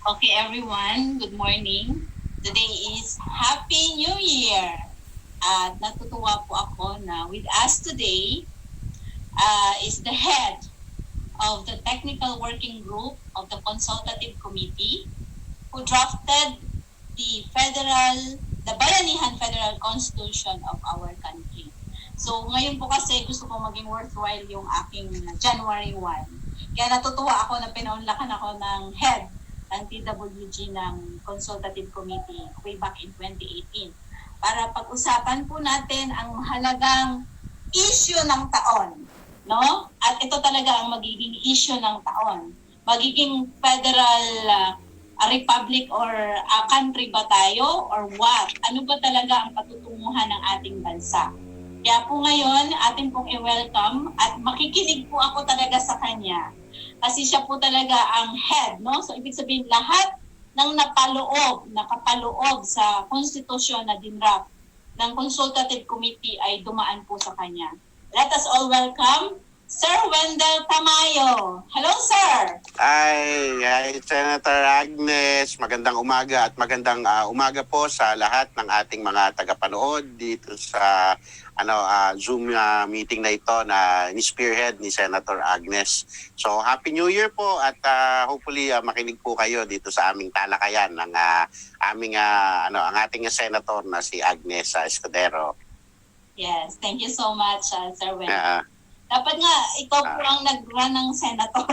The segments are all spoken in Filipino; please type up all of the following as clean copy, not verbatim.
Okay, everyone. Good morning. Today is Happy New Year. At natutuwa po ako na with us today is the head of the Technical Working Group of the Consultative Committee who drafted the Bayanihan Federal Constitution of our country. So ngayon po kasi gusto ko maging worthwhile yung aking January 1. Kaya natutuwa ako na pinaunlakan ako ng head ng TWG ng Consultative Committee way back in 2018 para pag-usapan po natin ang mahalagang issue ng taon, no? At ito talaga ang magiging issue ng taon. Magiging federal republic or country ba tayo or what? Ano ba talaga ang patutunguhan ng ating bansa? Kaya po ngayon, atin pong i-welcome at makikinig po ako talaga sa kanya. Kasi siya po talaga ang head, no? So, ibig sabihin, lahat ng nakapaloob sa konstitusyon na dinraft ng Consultative Committee ay dumaan po sa kanya. Let us all welcome Sir Wendell Tamayo. Hello, sir! Hi, Senator Agnes. Magandang umaga at magandang umaga po sa lahat ng ating mga tagapanood dito sa Zoom meeting na ito na ni-spearhead ni Senator Agnes. So, Happy New Year po at hopefully makinig po kayo dito sa aming talakayan ng ang ating senator na si Agnes Escudero. Yes, thank you so much, Sir Wendell. Dapat nga, ikaw po ang nag-run ng senator.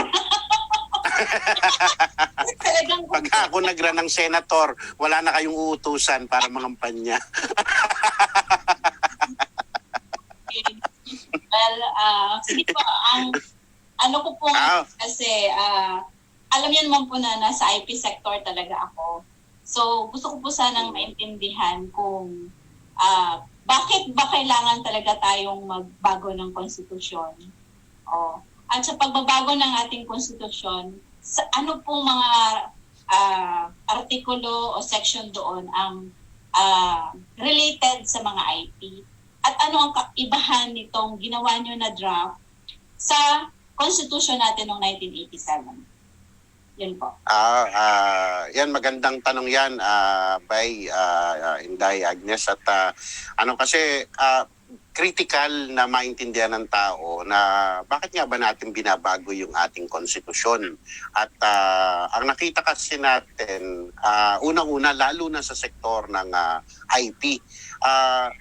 Pag ako nag-run ng senator, wala na kayong uutusan para mangampanya. Well, sige po, ano ko po kasi, alam niyo naman po na nasa IP sector talaga ako. So, gusto ko po sanang maintindihan kung bakit ba kailangan talaga tayong magbago ng konstitusyon? At sa pagbabago ng ating konstitusyon, ano pong mga artikulo o section doon ang related sa mga IP? At ano ang kaibahan nitong ginawa nyo na draft sa konstitusyon natin noong 1987? Yan po. Yan, magandang tanong yan, Inday Agnes. At kasi critical na maintindihan ng tao na bakit nga ba natin binabago yung ating konstitusyon. At ang nakita kasi natin, unang-una, lalo na sa sektor ng IP.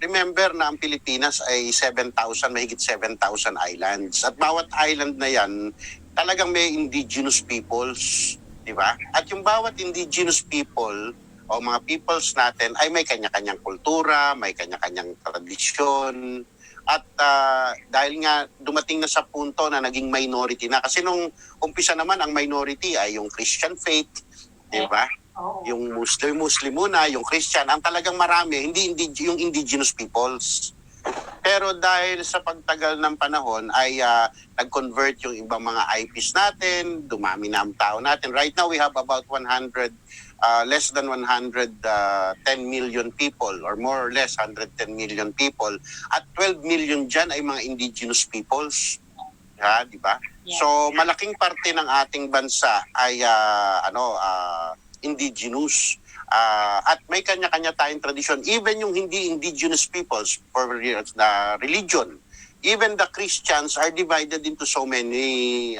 Remember na ang Pilipinas ay mahigit 7,000 islands. At bawat island na yan, talagang may indigenous peoples, di ba? At yung bawat indigenous people o mga peoples natin ay may kanya-kanyang kultura, may kanya-kanyang tradisyon. At dahil nga dumating na sa punto na naging minority na, kasi nung umpisa naman ang minority ay yung Christian faith, di ba? Yung Muslim muna, yung Christian, ang talagang marami, hindi yung indigenous peoples. Pero dahil sa pagtagal ng panahon ay nag-convert yung ibang mga IPs natin, dumami na ang tao natin. Right now we have about less than 110 million people or more or less 110 million people. At 12 million dyan ay mga indigenous peoples. Di ba? Yeah. So malaking parte ng ating bansa ay indigenous. At may kanya-kanya tayong tradisyon. Even yung hindi indigenous peoples for the religion, even the Christians are divided into so many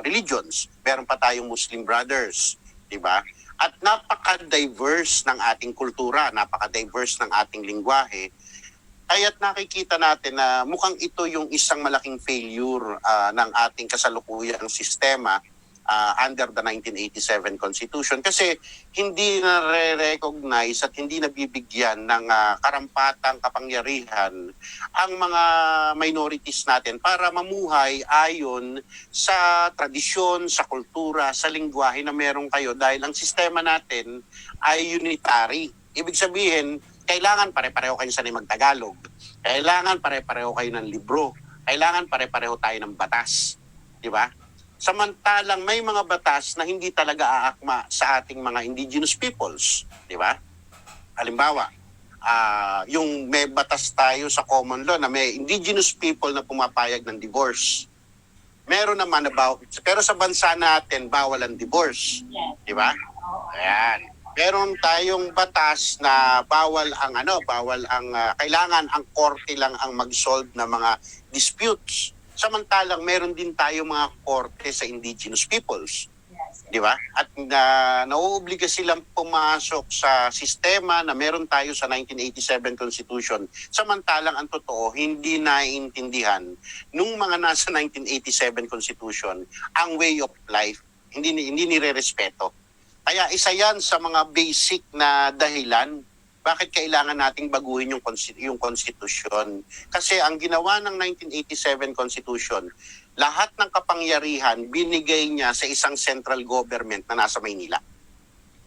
religions. Meron pa tayong Muslim brothers, di ba? At napaka-diverse ng ating kultura, napaka-diverse ng ating lingwahe. Kaya't nakikita natin na mukhang ito yung isang malaking failure ng ating kasalukuyang sistema under the 1987 Constitution kasi hindi na-recognize at hindi nabibigyan ng karampatang kapangyarihan ang mga minorities natin para mamuhay ayon sa tradisyon, sa kultura, sa lingwahe na meron kayo dahil ang sistema natin ay unitary. Ibig sabihin, kailangan pare-pareho kayo sanay mag-Tagalog. Kailangan pare-pareho kayo ng libro. Kailangan pare-pareho tayo ng batas. Di ba? Samantalang may mga batas na hindi talaga aakma sa ating mga indigenous peoples, di ba? Halimbawa, yung may batas tayo sa common law na may indigenous people na pumapayag ng divorce. Meron naman pero sa bansa natin bawal ang divorce, Yes. di ba? Oo. Ayan. Meron tayong batas na bawal ang kailangan ang korte lang ang mag-solve ng mga disputes. Samantalang meron din tayo mga korte sa indigenous peoples. Yes. Di ba? At nauobliga silang pumasok sa sistema na meron tayo sa 1987 Constitution. Samantalang ang totoo, hindi naiintindihan nung mga nasa 1987 Constitution ang way of life. Hindi nire-respeto. Kaya isa yan sa mga basic na dahilan bakit kailangan nating baguhin yung konstitusyon. Kasi ang ginawa ng 1987 Constitution, lahat ng kapangyarihan binigay niya sa isang central government na nasa Maynila.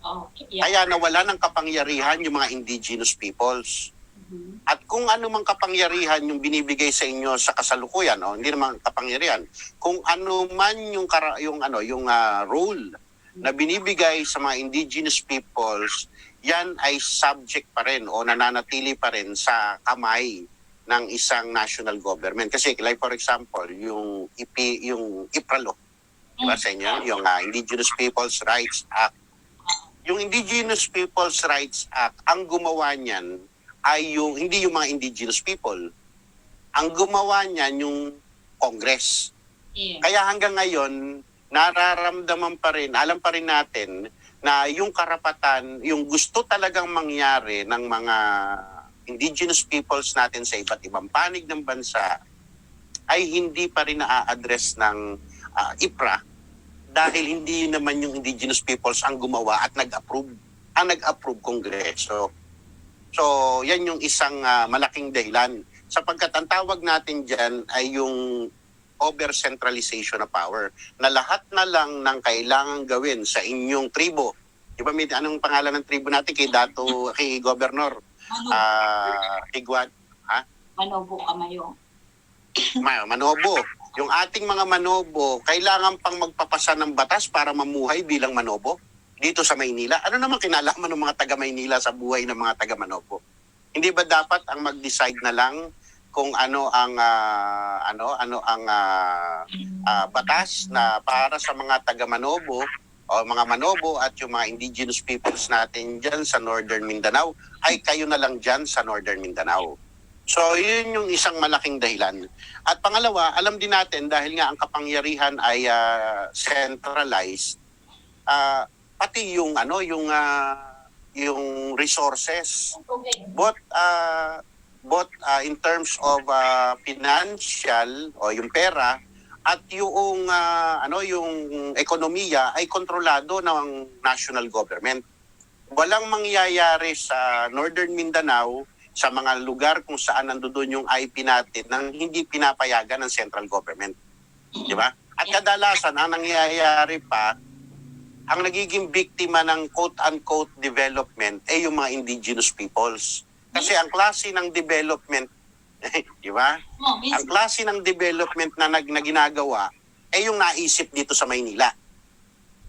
Okay. Yeah. Kaya nawala ng kapangyarihan yung mga indigenous peoples. Mhm. At kung ano mang kapangyarihan yung binibigay sa inyo sa kasalukuyan, hindi naman kapangyarihan, kung ano man yung role na binibigay sa mga indigenous peoples, yan ay subject pa rin o nananatili pa rin sa kamay ng isang national government. Kasi like for example, yung IPRA law, diba sa inyo? Yung Indigenous Peoples Rights Act. Yung Indigenous Peoples Rights Act, ang gumawa niyan ay hindi yung mga indigenous people. Ang gumawa niyan yung Congress. Yeah. Kaya hanggang ngayon, nararamdaman pa rin, alam pa rin natin na yung karapatan, yung gusto talagang mangyari ng mga indigenous peoples natin sa iba't ibang panig ng bansa ay hindi pa rin na-address ng IPRA dahil hindi naman yung indigenous peoples ang gumawa at nag-approve. Ang nag-approve Kongreso. So, yan yung isang malaking dahilan. Sapagkat ang tawag natin dyan ay yung over-centralization of power. Na lahat na lang ng kailangan gawin sa inyong tribo. Di ba, anong pangalan ng tribo natin kay Governor? Higwan? Manobo Kamayo. Manobo. Yung ating mga manobo, kailangan pang magpapasa ng batas para mamuhay bilang manobo dito sa Maynila. Ano naman kinalaman ng mga taga-Maynila sa buhay ng mga taga-manobo? Hindi ba dapat ang mag-decide na lang kung ano ang batas na para sa mga taga-Manobo o mga Manobo at yung mga indigenous peoples natin dyan sa Northern Mindanao ay kayo na lang dyan sa Northern Mindanao. So yun yung isang malaking dahilan. At pangalawa, alam din natin dahil nga ang kapangyarihan ay centralized, pati yung resources, both in terms of financial o yung pera at yung ekonomiya ay kontrolado ng national government. Walang mangyayari sa Northern Mindanao sa mga lugar kung saan nandoon yung IP natin nang hindi pinapayagan ng central government. Di ba? At kadalasan ang nangyayari pa, ang nagiging biktima ng quote-unquote development ay yung mga indigenous peoples. Kasi ang klase ng development, di ba? Ang klase ng development na ginagawa ay yung naisip dito sa Maynila.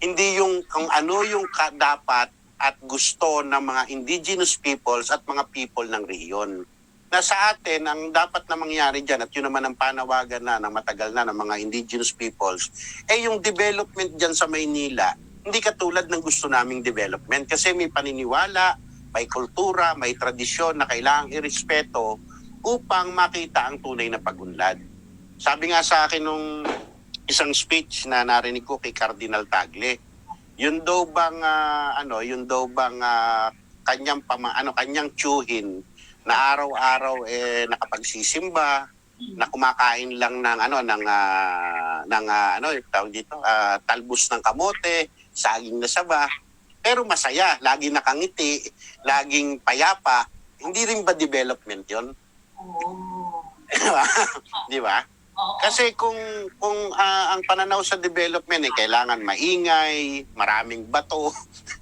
Hindi yung kung ano yung dapat at gusto ng mga indigenous peoples at mga people ng rehiyon. Na sa atin, ang dapat na mangyari dyan, at yun naman ang panawagan na ng matagal na ng mga indigenous peoples, ay yung development dyan sa Maynila, hindi katulad ng gusto naming development. Kasi may paniniwala, may kultura, may tradisyon na kailangang irespeto upang makita ang tunay na pagunlad. Sabi nga sa akin nung isang speech na narinig ko kay Cardinal Tagle, yun daw bang kanyang tiyuhin na araw-araw nakapagsisimba, na kumakain lang ng talbos ng kamote, saging na saba, pero masaya, lagi nakangiti, laging payapa. Hindi rin ba development 'yon? Oh. Di ba? Kasi kung ang pananaw sa development kailangan maingay, maraming bato,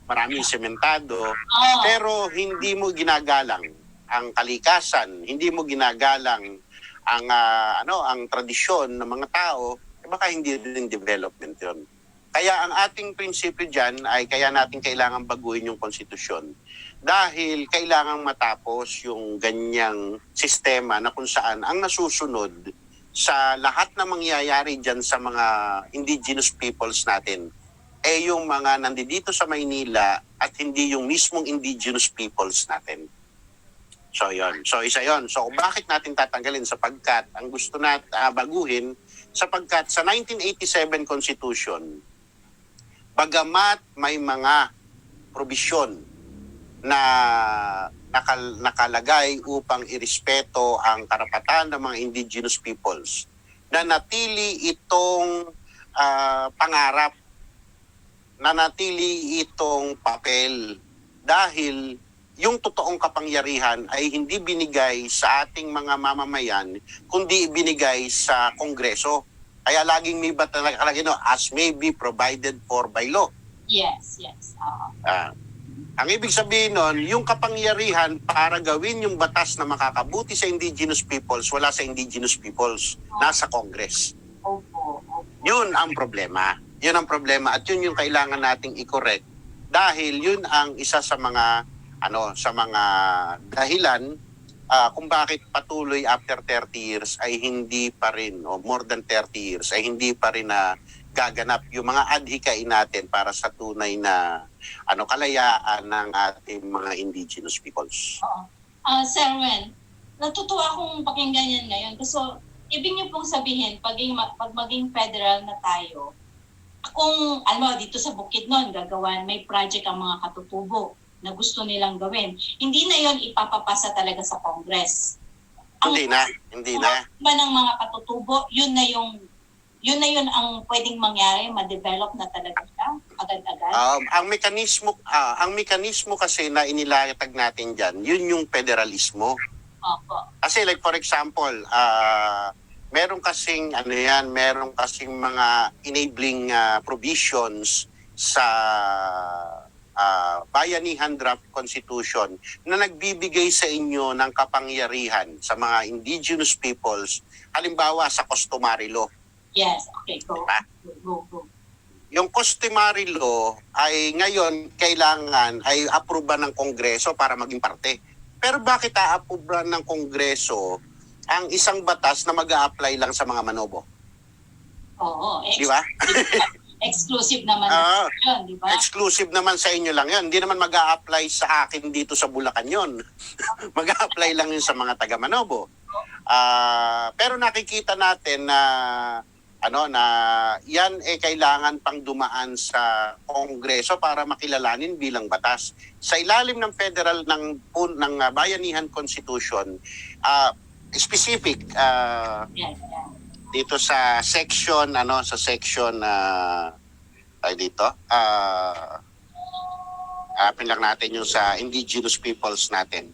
maraming sementado, pero hindi mo ginagalang ang kalikasan, hindi mo ginagalang ang tradisyon ng mga tao, baka hindi rin development 'yon. Kaya ang ating prinsipyo dyan ay kaya natin kailangan baguhin yung konstitusyon dahil kailangan matapos yung ganyang sistema na kung saan ang nasusunod sa lahat na mangyayari dyan sa mga indigenous peoples natin, yung mga nandito sa Maynila at hindi yung mismong indigenous peoples natin. So yon. So isa yon. So bakit natin tatanggalin? Sapagkat ang gusto natin baguhin, sapagkat sa 1987 Constitution, bagamat may mga probisyon na nakalagay upang irespeto ang karapatan ng mga indigenous peoples, na natili itong pangarap, nanatili itong papel dahil yung totoong kapangyarihan ay hindi binigay sa ating mga mamamayan, kundi binigay sa Kongreso. Kaya laging may batas nakalagay, as may be provided for by law. Yes. Ang ibig sabihin nun, yung kapangyarihan para gawin yung batas na makakabuti sa indigenous peoples, wala sa indigenous peoples, nasa Congress. Opo. Yun ang problema. Yun ang problema at yun yung kailangan nating i-correct dahil yun ang isa sa mga dahilan kung bakit patuloy after 30 years ay hindi pa rin, o more than 30 years, ay hindi pa rin na gaganap yung mga adhikain natin para sa tunay na kalayaan ng ating mga indigenous peoples. Oo. Sir Wen, natutuwa akong pakinggan yan ngayon. Kasi ibig niyo pong sabihin, pag maging federal na tayo, kung dito sa Bukidnon, gagawan, may project ang mga katutubo na gusto nilang gawin. Hindi na yon ipapapasa talaga sa Congress. Hindi na. Ba ng mga katutubo, yun na yun ang pwedeng mangyari, ma-develop na talaga siya agad-agad. Ang mekanismo kasi na inilatag natin diyan, yun yung federalismo. Opo. Kasi like for example, meron kasing mga enabling provisions sa Bayanihan Draft Constitution na nagbibigay sa inyo ng kapangyarihan sa mga indigenous peoples, halimbawa sa customary law. Yes, okay, go. Diba? Go. Yung customary law ay ngayon kailangan ay aproba ng Kongreso para maging parte. Pero bakit aaproba ng Kongreso ang isang batas na mag-a-apply lang sa mga manobo? Oo. Di ba? Exclusive naman yun, di ba? Exclusive naman sa inyo lang yun. Hindi naman mag-a-apply sa akin dito sa Bulacan yun. Mag-a-apply lang yun sa mga taga-Manobo. Pero nakikita natin na yan kailangan pang dumaan sa Kongreso para makilalanin bilang batas. Sa ilalim ng federal ng Bayanihan Constitution, specific dito sa section dito hanapin lang natin yung sa indigenous peoples natin.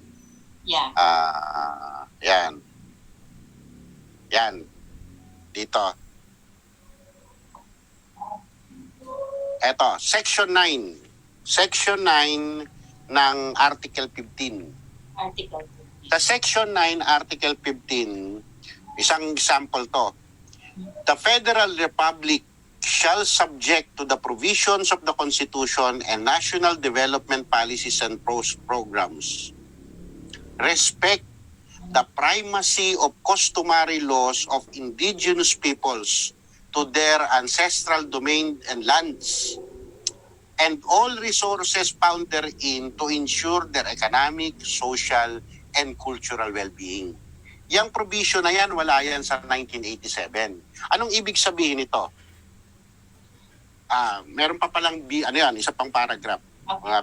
Yan dito, eto section 9 ng Article 15. Sa section 9 Article 15, isang example to. The Federal Republic shall subject to the provisions of the Constitution and national development policies and programs. Respect the primacy of customary laws of indigenous peoples to their ancestral domain and lands, and all resources found therein to ensure their economic, social, and cultural well-being. Yang provision na yan, wala yan sa 1987. Anong ibig sabihin nito? Meron pa palang isa pang paragraph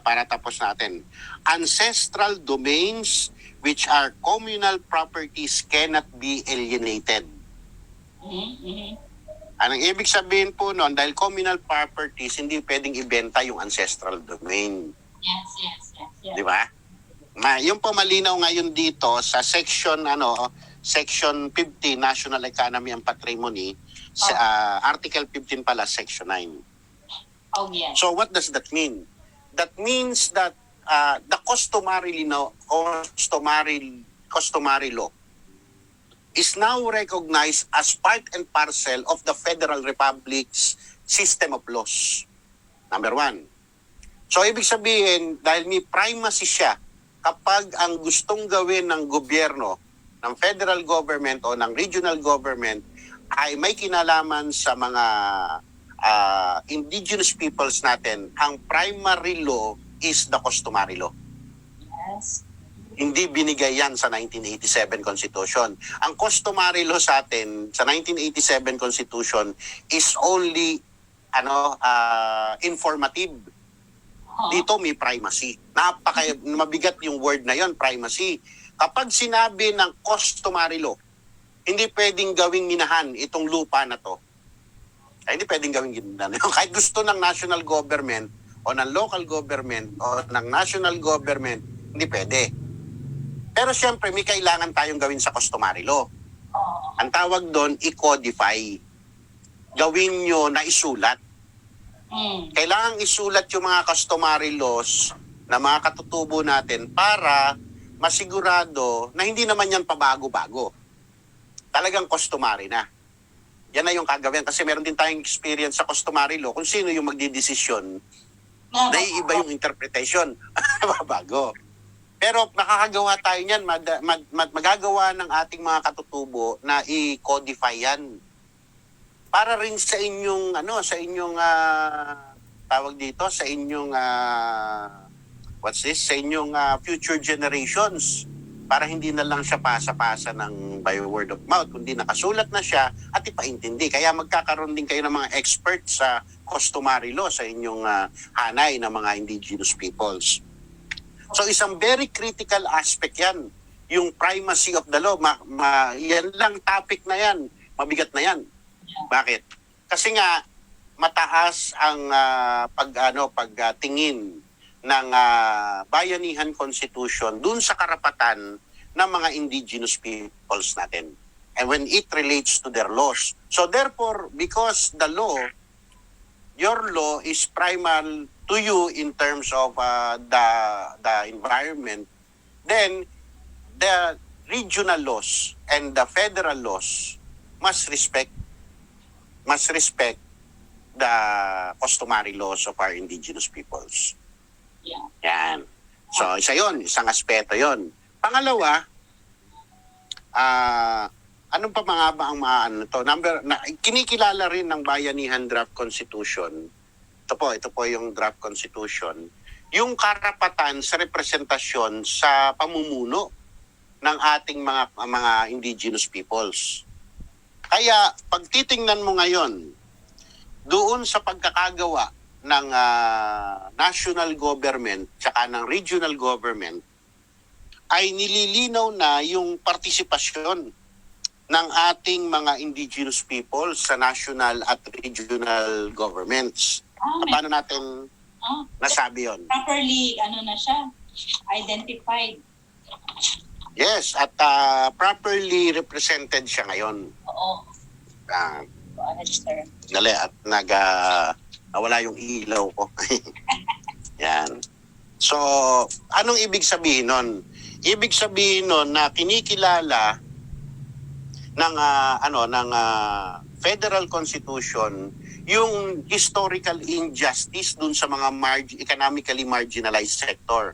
para tapos natin. Ancestral domains which are communal properties cannot be alienated. Anong ibig sabihin po noon? Dahil communal properties, hindi pwedeng ibenta yung ancestral domain. Yes. Di ba? Yung po malinaw ngayon dito sa section 15 National Economy and Patrimony, Article 15 pala, section 9. Oh, yes. So what does that mean? That means that the customary law is now recognized as part and parcel of the Federal Republic's system of laws. Number 1. So ibig sabihin, dahil may primacy siya, kapag ang gustong gawin ng gobyerno ng federal government o ng regional government ay may kinalaman sa mga indigenous peoples natin, ang primary law is the customary law. Yes. Hindi binigay yan sa 1987 Constitution. Ang customary law sa atin, sa 1987 Constitution, is only informative. Dito may primacy. Mabigat yung word na yon, primacy. Kapag sinabi ng customary law, hindi pwedeng gawing minahan itong lupa na to. Ay, hindi pwedeng gawing minahan. Kahit gusto ng national government o ng local government o ng national government, hindi pwede. Pero siyempre, may kailangan tayong gawin sa customary law. Ang tawag doon, i-codify. Gawin nyo na isulat. Kailangan isulat yung mga customary laws na mga katutubo natin para masigurado na hindi naman yan pabago-bago. Talagang customary na. Yan na yung kagawin. Kasi meron din tayong experience sa customary law kung sino yung magdidesisyon. Naiiba yung interpretation. Bago. Pero makakagawa tayo niyan, magagawa ng ating mga katutubo na i-codify yan. Para rin sa inyong tawag dito, sa inyong sa inyong future generations, para hindi na lang siya pasa-pasa ng by word of mouth, kundi nakasulat na siya at ipaintindi. Kaya magkakaroon din kayo ng mga experts sa customary law sa inyong hanay ng mga indigenous peoples. So isang very critical aspect yan, yung primacy of the law. Yan lang topic na yan, mabigat na yan. Bakit? Kasi nga mataas ang pagtingin ng Bayanihan Constitution dun sa karapatan ng mga indigenous peoples natin. And when it relates to their laws. So therefore, because the law, your law is primal to you in terms of the environment, then the regional laws and the federal laws must respect the customary laws of our indigenous peoples. Yeah. Yan. So, isang aspeto yon. Pangalawa, anong pa mga ba ang kinikilala rin ng Bayanihan Draft Constitution. Ito po yung draft constitution. Yung karapatan sa representasyon sa pamumuno ng ating mga indigenous peoples. Kaya pag titingnan mo ngayon doon sa pagkakagawa ng national government tsaka ng regional government, ay nililinaw na yung partisipasyon ng ating mga indigenous people sa national at regional governments. Paano natin nasabi yon? Properly, na siya, identified. Yes, at properly represented siya ngayon. Oo. Register. Dali, at nawala yung ilaw ko. Yan. So, anong ibig sabihin nun? Ibig sabihin nun na kinikilala ng Federal Constitution yung historical injustice dun sa mga economically marginalized sector.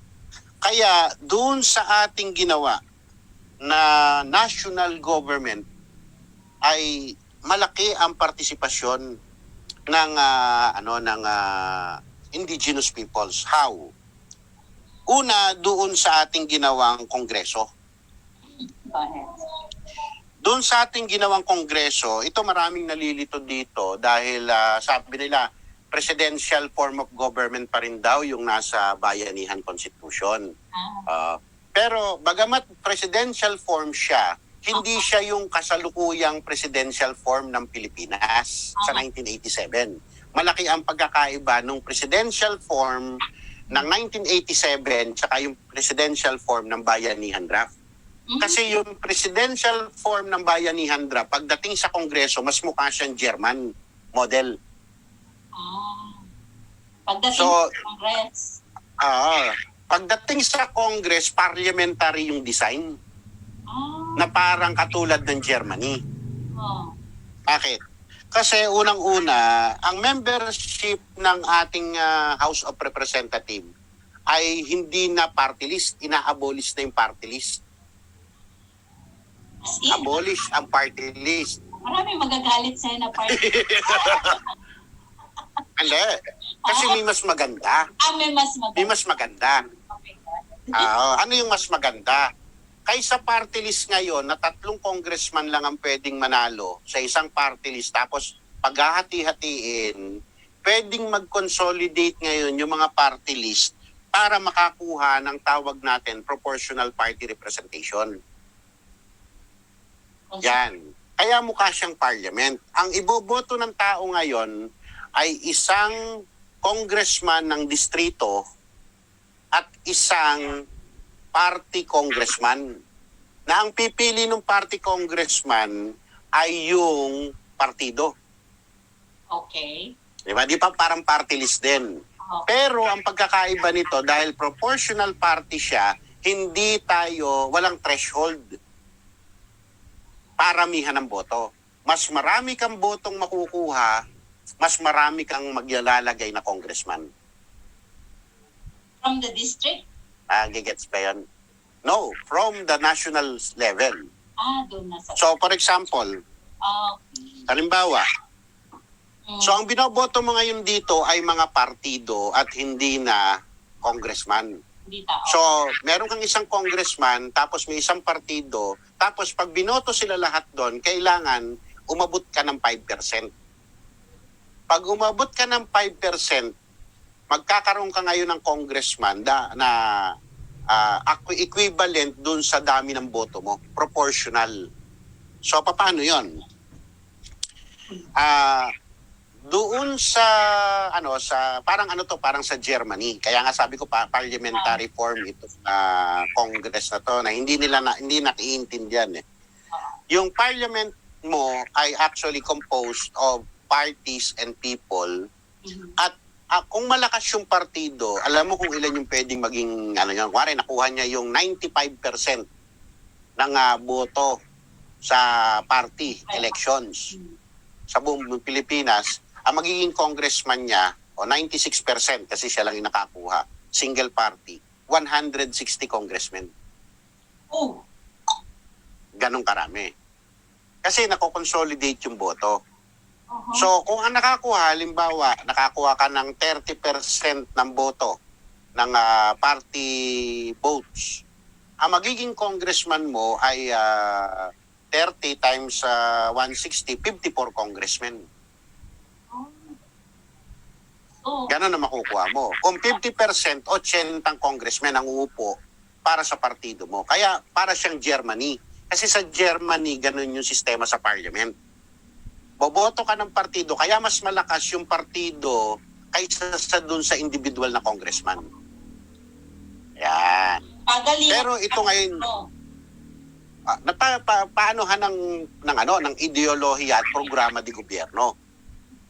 Kaya dun sa ating ginawa na national government ay malaki ang partisipasyon ng indigenous peoples. How? Una, doon sa ating ginawang kongreso. Doon sa ating ginawang kongreso, ito maraming nalilito dito dahil sabi nila, presidential form of government pa rin daw yung nasa Bayanihan Constitution. Pero bagamat presidential form siya, hindi siya yung kasalukuyang presidential form ng Pilipinas sa 1987. Malaki ang pagkakaiba ng presidential form ng 1987 tsaka yung presidential form ng Bayanihan Draft. Kasi yung presidential form ng Bayanihan Draft, pagdating sa Kongreso, mas mukha siyang German model. Pagdating sa Congress. Pagdating sa Congress, parliamentary yung design. Na parang katulad ng Germany. Bakit? Kasi unang-una, ang membership ng ating House of Representatives ay hindi na party list, ina-abolish na yung party list. As in, Abolish ang party list. marami magagalit sa'yo na party. Hindi. Kasi may mas maganda. May mas May mas maganda. Okay. Ano yung mas maganda? Kaysa party list ngayon na 3 congressman lang ang pwedeng manalo sa isang party list, tapos paghahati-hatiin, pwedeng mag-consolidate ngayon yung mga party list para makakuha ng tawag natin proportional party representation. Yan. Kaya mukha siyang parliament. Ang iboboto ng tao ngayon ay isang congressman ng distrito at isang party congressman. Na ang pipili ng party congressman ay yung partido. Okay. Diba? Di pa parang party list din. Pero ang pagkakaiba nito, dahil proportional party siya, hindi tayo, walang threshold. Paramihan ng boto. Mas marami kang botong makukuha, mas marami kang maglalagay na congressman. From the district? Gigets ba yun? No, from the national level. Doon na sa... So, for example, halimbawa, so ang binoboto mo ngayon dito ay mga partido at hindi na congressman. Hindi tao. So, meron kang isang congressman, tapos may isang partido, tapos pag binoto sila lahat doon, kailangan umabot ka ng 5%. Pag umabot ka ng 5%, magkakaroon ka ngayon ng congressman na equivalent dun sa dami ng boto mo, proportional. So, paano yun? Doon sa parang sa Germany. Kaya nga sabi ko parliamentary form ito congress na to na hindi nakiintindihan eh. Yung parliament mo ay actually composed of parties and people at kung malakas yung partido, alam mo kung ilan yung pwedeng maging kuwari nakuha niya yung 95% ng boto sa party elections sa buong Pilipinas. Ang magiging congressman niya, 96% kasi siya lang yung nakakuha, single party, 160 congressmen. Oh. Ganong karami. Kasi nako-consolidate yung boto. So, kung ang nakakuha, halimbawa, nakakuha ka ng 30% ng boto ng party votes, ang magiging congressman mo ay 30 times 160, 54 congressmen. Ganon na makukuha mo. Kung 50%, 80 congressmen ang uupo para sa partido mo. Kaya para siyang Germany. Kasi sa Germany, ganon yung sistema sa parliament. Boboto ka ng partido, kaya mas malakas yung partido kaysa dun sa individual na congressman. Yan. Pero ito ngayon, paanohan ng ideolohiya at programa di gobyerno.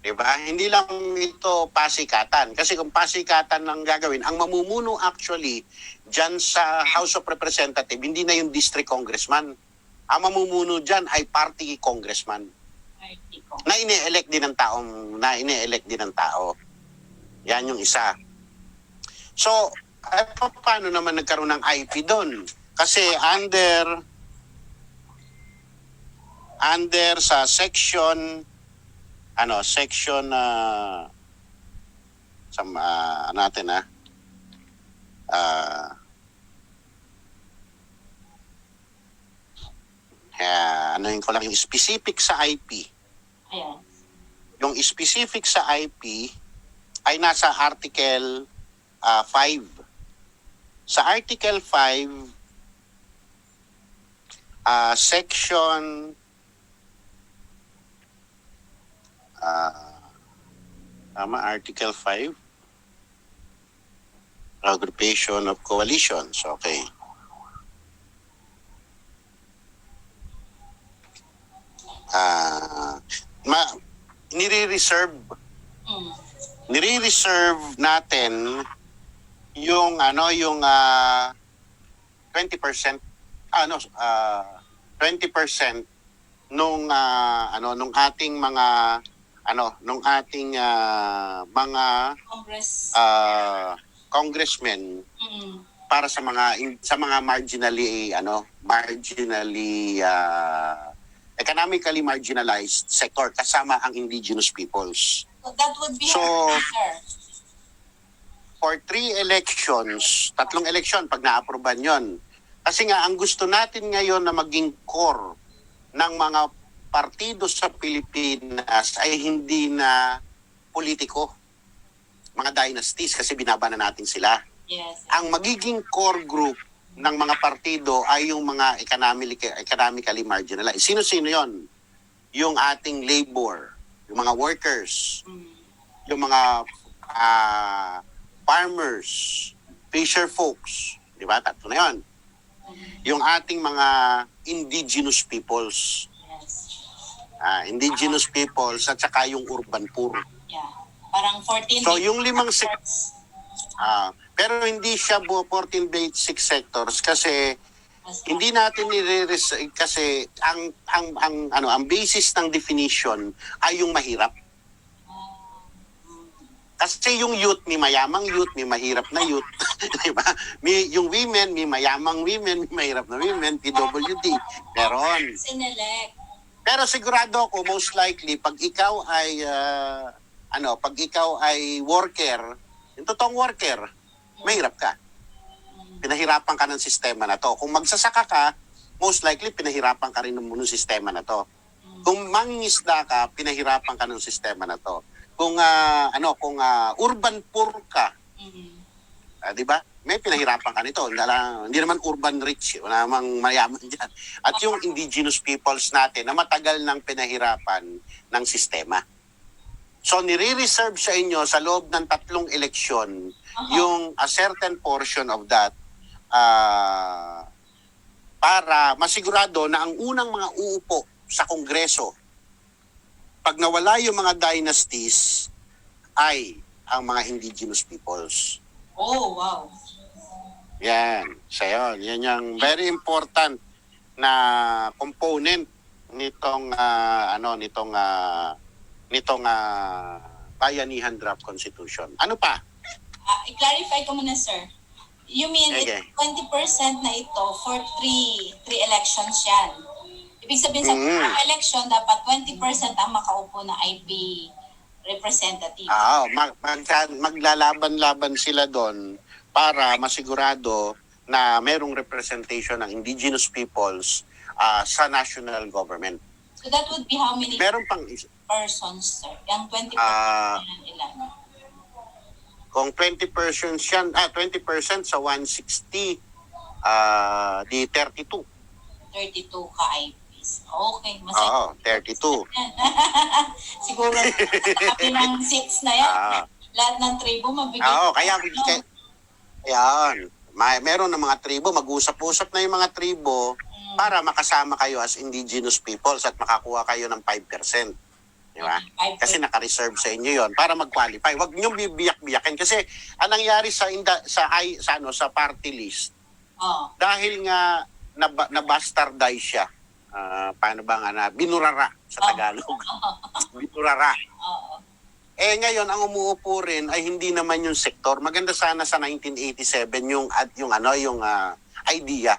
Diba? Hindi lang ito pasikatan. Kasi kung pasikatan lang gagawin, ang mamumuno actually dyan sa House of Representatives, hindi na yung district congressman. Ang mamumuno dyan ay party congressman. Na ini-elect din ng tao. Yan yung isa. So, paano naman nagkaroon ng IP doon? Kasi under sa section yung ko lang yung specific sa IP. Ayan. Yung specific sa IP ay nasa Article 5. Sa Article 5, Section Article 5, Aggregation of Coalitions. Okay. Nire-reserve natin yung 20% 20% nung ating mga mga congressmen para sa mga marginally economically marginalized sector kasama ang indigenous peoples. So that would be So, our answer. For 3 elections, 3 eleksyon pag na-aproban yon. Kasi nga ang gusto natin ngayon na maging core ng mga partido sa Pilipinas ay hindi na politiko, mga dynasties, kasi binaba na natin sila. Yes. Ang magiging core group ng mga partido ay yung mga economically marginalized. Sino-sino yon? Yung ating labor, yung mga workers, yung mga farmers, fisher folks, di ba? 3 na yon. Yung ating mga indigenous peoples, Yes. indigenous peoples at saka yung urban poor. Yeah. Parang 14 So yung 5 sectors. pero hindi siya 14 basic sectors kasi hindi natin kasi ang basis ng definition ay yung mahirap. Kasi yung youth, may mayamang youth, may mahirap na youth. Diba? Yung women, may mayamang women, may mahirap na women, PWD. Meron. Sinelect. Pero sigurado ako, most likely, pag ikaw ay worker, yung totoong worker, mahirap ka. Pinahirapan ka ng sistema na to. Kung magsasaka ka, most likely, pinahirapan ka rin ng sistema na to. Kung mangingisda ka, pinahirapan ka ng sistema na to. Kung urban poor ka, di ba? May pinahirapan ka nito. Hindi naman urban rich, wala namang mayaman diyan. At yung indigenous peoples natin na matagal nang pinahirapan ng sistema. So nire-reserve sa inyo sa loob ng 3 eleksyon yung a certain portion of that para masigurado na ang unang mga uupo sa Kongreso pag nawala yung mga dynasties ay ang mga indigenous peoples. Oh, wow. Yan. So yan yung very important na component nitong Bayanihan Draft Constitution. Ano pa? I-clarify ko muna, sir. You mean Okay. 20% na ito for three elections yan? Ibig sabihin sa election, dapat 20% ang makaupo na IP representative. Maglalaban-laban sila doon para masigurado na merong representation ng indigenous peoples sa national government. So that would be how many Meron pang persons, sir? Yung 20% ilan? kung 20% yan, 20% sa 160, di 32. 32 ka-IPs. Okay, Oo, 32. Siguro kami ng 6 na yan. Lahat ng tribo mabigay. Yan. Meron ng mga tribo, mag-usap-usap na yung mga tribo para makasama kayo as indigenous peoples at makakuha kayo ng 5%. Di ba? Kasi naka-reserve sa inyo yon para mag-qualify. Huwag niyo bibiyak-biyakin kasi anong nangyari sa party list. Dahil nga na-bastardize siya. Paano ba nga binurara sa Tagalog. Binurara. Ngayon ang umuupo rin ay hindi naman yung sektor. Maganda sana sa 1987 yung idea.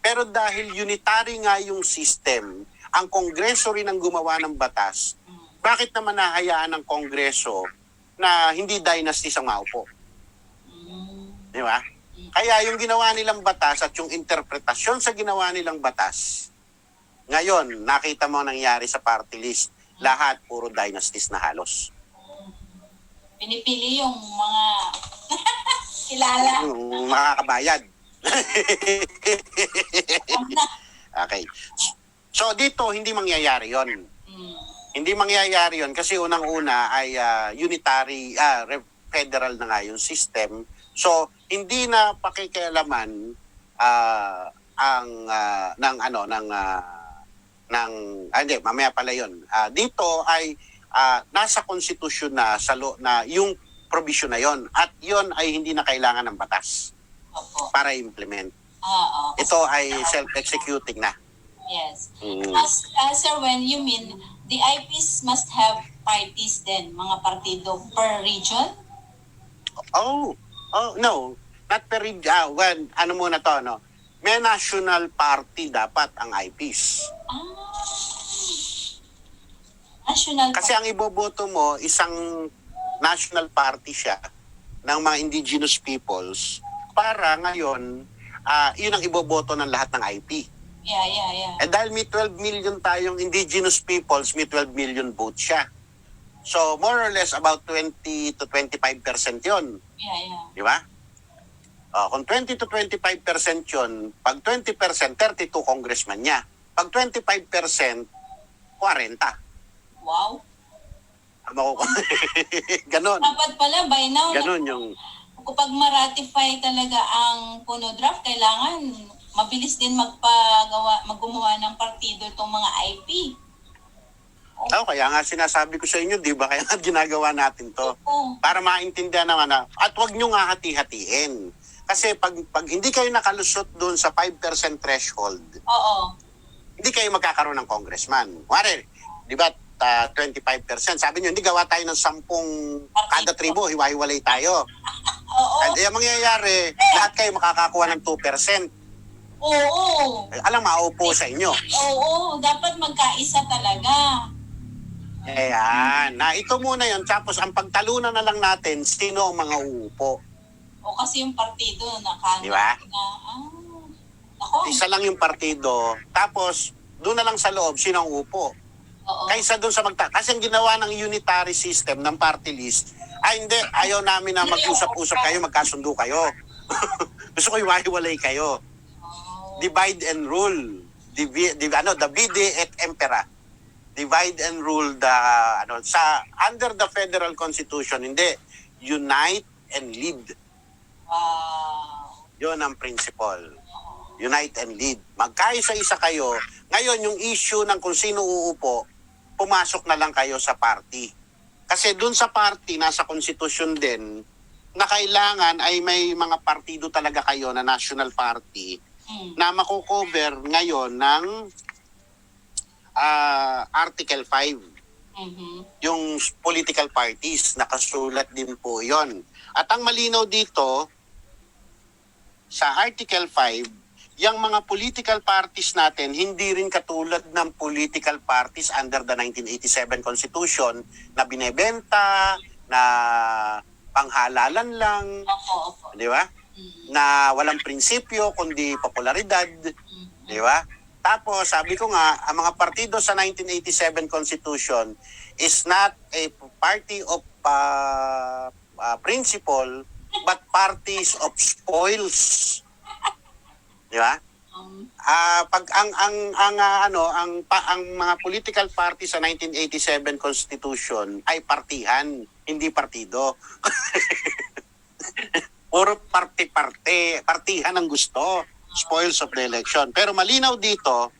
Pero dahil unitary nga yung system, ang Kongreso rin ang gumawa ng batas, bakit naman nahayaan ng Kongreso na hindi dynasties ang maupo? Di ba? Kaya yung ginawa nilang batas at yung interpretasyon sa ginawa nilang batas, ngayon, nakita mo nangyari sa party list, lahat puro dynasties na halos. Pinipili yung mga kilala. Yung mga kabayad. Okay. So dito, hindi mangyayari yon. Hindi mangyayari yon kasi unang-una ay unitary, federal na nga yung system. So hindi na pakikialaman mamaya pala yon. Dito ay nasa konstitusyon na na yung provision na yon at yon ay hindi na kailangan ng batas para implement. Ito ay self-executing na. Yes. Sir, when you mean the IPs must have parties then, mga partido per region? No. not per well, ano muna to, no? May national party dapat ang IPs. National Kasi ang iboboto mo, isang national party siya ng mga indigenous peoples para ngayon, yun ang iboboto ng lahat ng IP. Yeah. Eh dahil may 12 million tayong indigenous peoples, may 12 million votes siya. So more or less about 20 to 25% yun. Yeah. Di ba? Kung 20 to 25% yun, pag 20%, 32 congressman niya. Pag 25%, 40. Wow. Ganon. Dapat pala by now, Ganon yung... kapag ma-ratify talaga ang Puno Draft, kailangan mabilis din maggumawa ng partido itong mga IP. Kaya nga sinasabi ko sa inyo, di ba? Kaya nga ginagawa natin to. Oo. Para maintindihan naman na, at wag nyo nga hati-hatiin. Kasi pag hindi kayo nakalusot doon sa 5% threshold, Oo. hindi kayo magkakaroon ng congressman. Wari, di ba, 25%. Sabi nyo, hindi gawa tayo ng 10 kada tribo, hiwa-hiwalay tayo. Oo. At yung mangyayari, lahat kayo makakakuha ng 2%. Oo. Alam, maupo sa inyo. Oo. Dapat magkaisa talaga. Ayan. Na ito muna yun. Tapos ang pagtalunan na lang natin, sino ang mga uupo. O kasi yung partido Di ba? Ako. Isa lang yung partido. Tapos, doon na lang sa loob, sino ang uupo. Oo. Kaysa doon sa kasi ang ginawa ng unitary system ng party list, hindi, ayaw namin na mag-usap-usap kayo, magkasundo kayo. Gusto ko iwahiwalay kayo. Divide and rule. The vide et impera. Divide and rule under the federal constitution, hindi. Unite and lead. Wow. Yun ang principle. Unite and lead. Magkaisa-isa kayo. Ngayon, yung issue ng kung sino uupo, pumasok na lang kayo sa party. Kasi dun sa party, nasa konstitusyon din, na kailangan ay may mga partido talaga kayo na national party na makukover ngayon ng Article 5. Yung political parties, nakasulat din po yon. At ang malinaw dito, sa Article 5, yung mga political parties natin, hindi rin katulad ng political parties under the 1987 Constitution na binebenta, na panghalalan lang, Opo. di ba? Na walang prinsipyo, kundi popularidad, di ba? Tapos, sabi ko nga, ang mga partido sa 1987 Constitution is not a party of principle, but parties of spoils. Di ba? Pag ang mga political party sa 1987 Constitution ay partihan, hindi partido. Puro partihan ang gusto, spoils of the election. Pero malinaw dito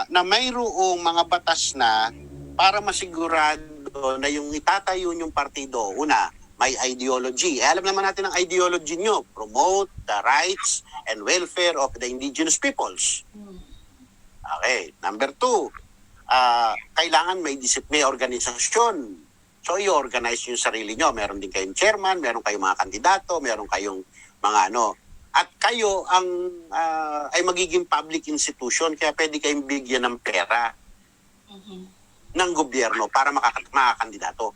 na mayroong mga batas na para masigurado na yung itatayo yung partido, una, may ideology. Alam naman natin ang ideology nyo, promote the rights and welfare of the indigenous peoples. Okay. Number 2, kailangan may organisasyon. So, i-organize yung sarili nyo. Meron din kayong chairman, meron kayong mga kandidato, meron kayong mga At kayo ay magiging public institution, kaya pwede kayong bigyan ng pera ng gobyerno para makakandidato.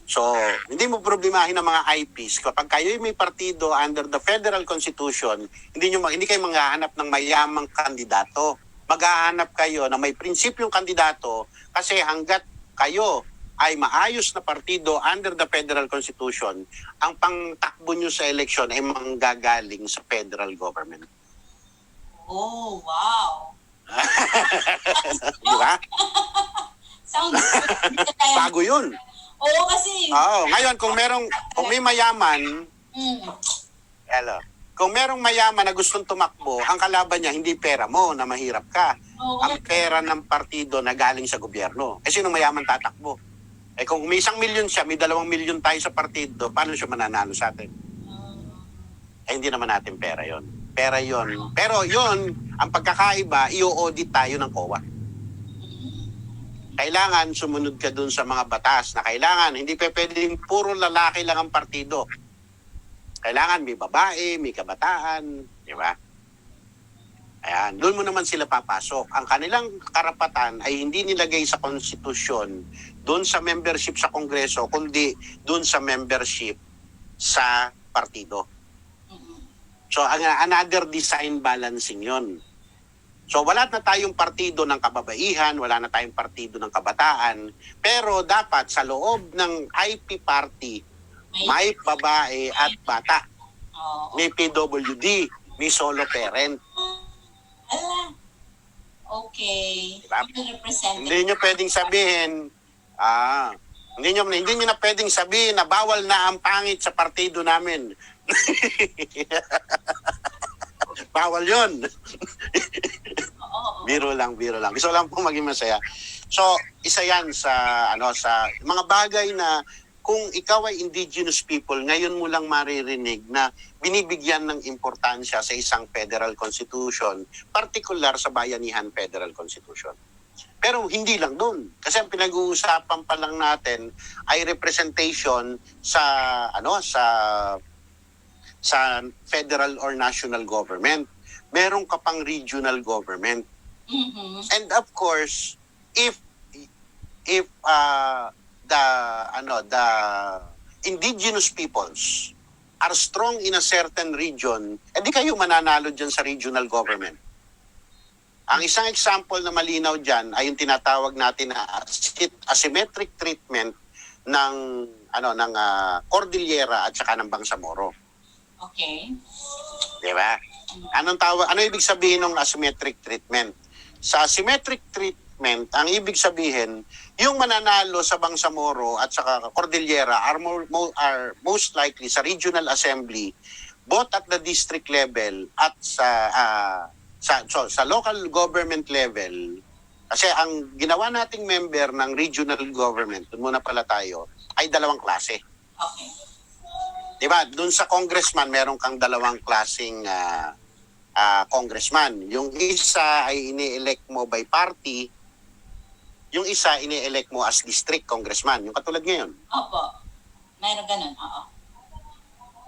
So, hindi mo problemahin ng mga IPs. Kapag kayo may partido under the federal constitution, hindi kayo maghahanap ng mayamang kandidato. Maghahanap kayo ng may prinsipyong kandidato kasi hanggat kayo ay maayos na partido under the federal constitution, ang pangtakbo nyo sa eleksyon ay manggagaling sa federal government. Oh, wow. Di ba? Sounds good. Bago yun. Oo, kasi... Ngayon, kung may mayaman, kung merong mayaman na gustong tumakbo, ang kalaban niya, hindi pera mo na mahirap ka. Ang pera ng partido na galing sa gobyerno. Eh, sinong mayaman tatakbo? Eh, kung may 1 milyon siya, may 2 milyon tayo sa partido, paano siya mananalo sa atin? Eh, hindi naman natin pera yon. Pera yon. Pero yon, ang pagkakaiba, i-audit tayo ng COA. Kailangan sumunod ka dun sa mga batas na kailangan, hindi pwedeng puro lalaki lang ang partido. Kailangan may babae, may kabataan, di ba? Ayan, doon mo naman sila papasok. Ang kanilang karapatan ay hindi nilagay sa konstitusyon, doon sa membership sa Kongreso, kundi doon sa membership sa partido. So, another design balancing yon. So, wala na tayong partido ng kababaihan, wala na tayong partido ng kabataan, pero dapat sa loob ng IP party, may babae at bata. May PWD, may solo parent. Ala. Okay. Diba? Hindi nyo pwedeng sabihin, hindi nyo na pwedeng sabihin na bawal na ang pangit sa partido namin. Bawal yun. Biro lang. Gusto lang po maging masaya. So, isa yan sa sa mga bagay na kung ikaw ay indigenous people, ngayon mo lang maririnig na binibigyan ng importansya sa isang federal constitution, particular sa Bayanihan Federal Constitution. Pero hindi lang doon. Kasi ang pinag-uusapan pa lang natin ay representation sa sa federal or national government. Meron ka pang regional government. And of course, if the indigenous peoples are strong in a certain region, edi kayo mananalo dyan sa regional government. Ang isang example na malinaw dyan ay yung tinatawag natin na asymmetric treatment ng Cordillera at saka ng Bangsamoro. Okay. Di ba? Ano ibig sabihin ng asymmetric treatment? Sa asymmetric treatment, ang ibig sabihin, yung mananalo sa Bangsamoro at sa Cordillera are most likely sa regional assembly, both at the district level at sa local government level. Kasi ang ginawa nating member ng regional government, doon muna pala tayo, ay dalawang klase. Okay. Diba? Doon sa congressman, meron kang dalawang klaseng congressman. Yung isa ay ini-elect mo by party, yung isa ini-elect mo as district congressman. Yung katulad ngayon. Opo. Meron ganun, oo.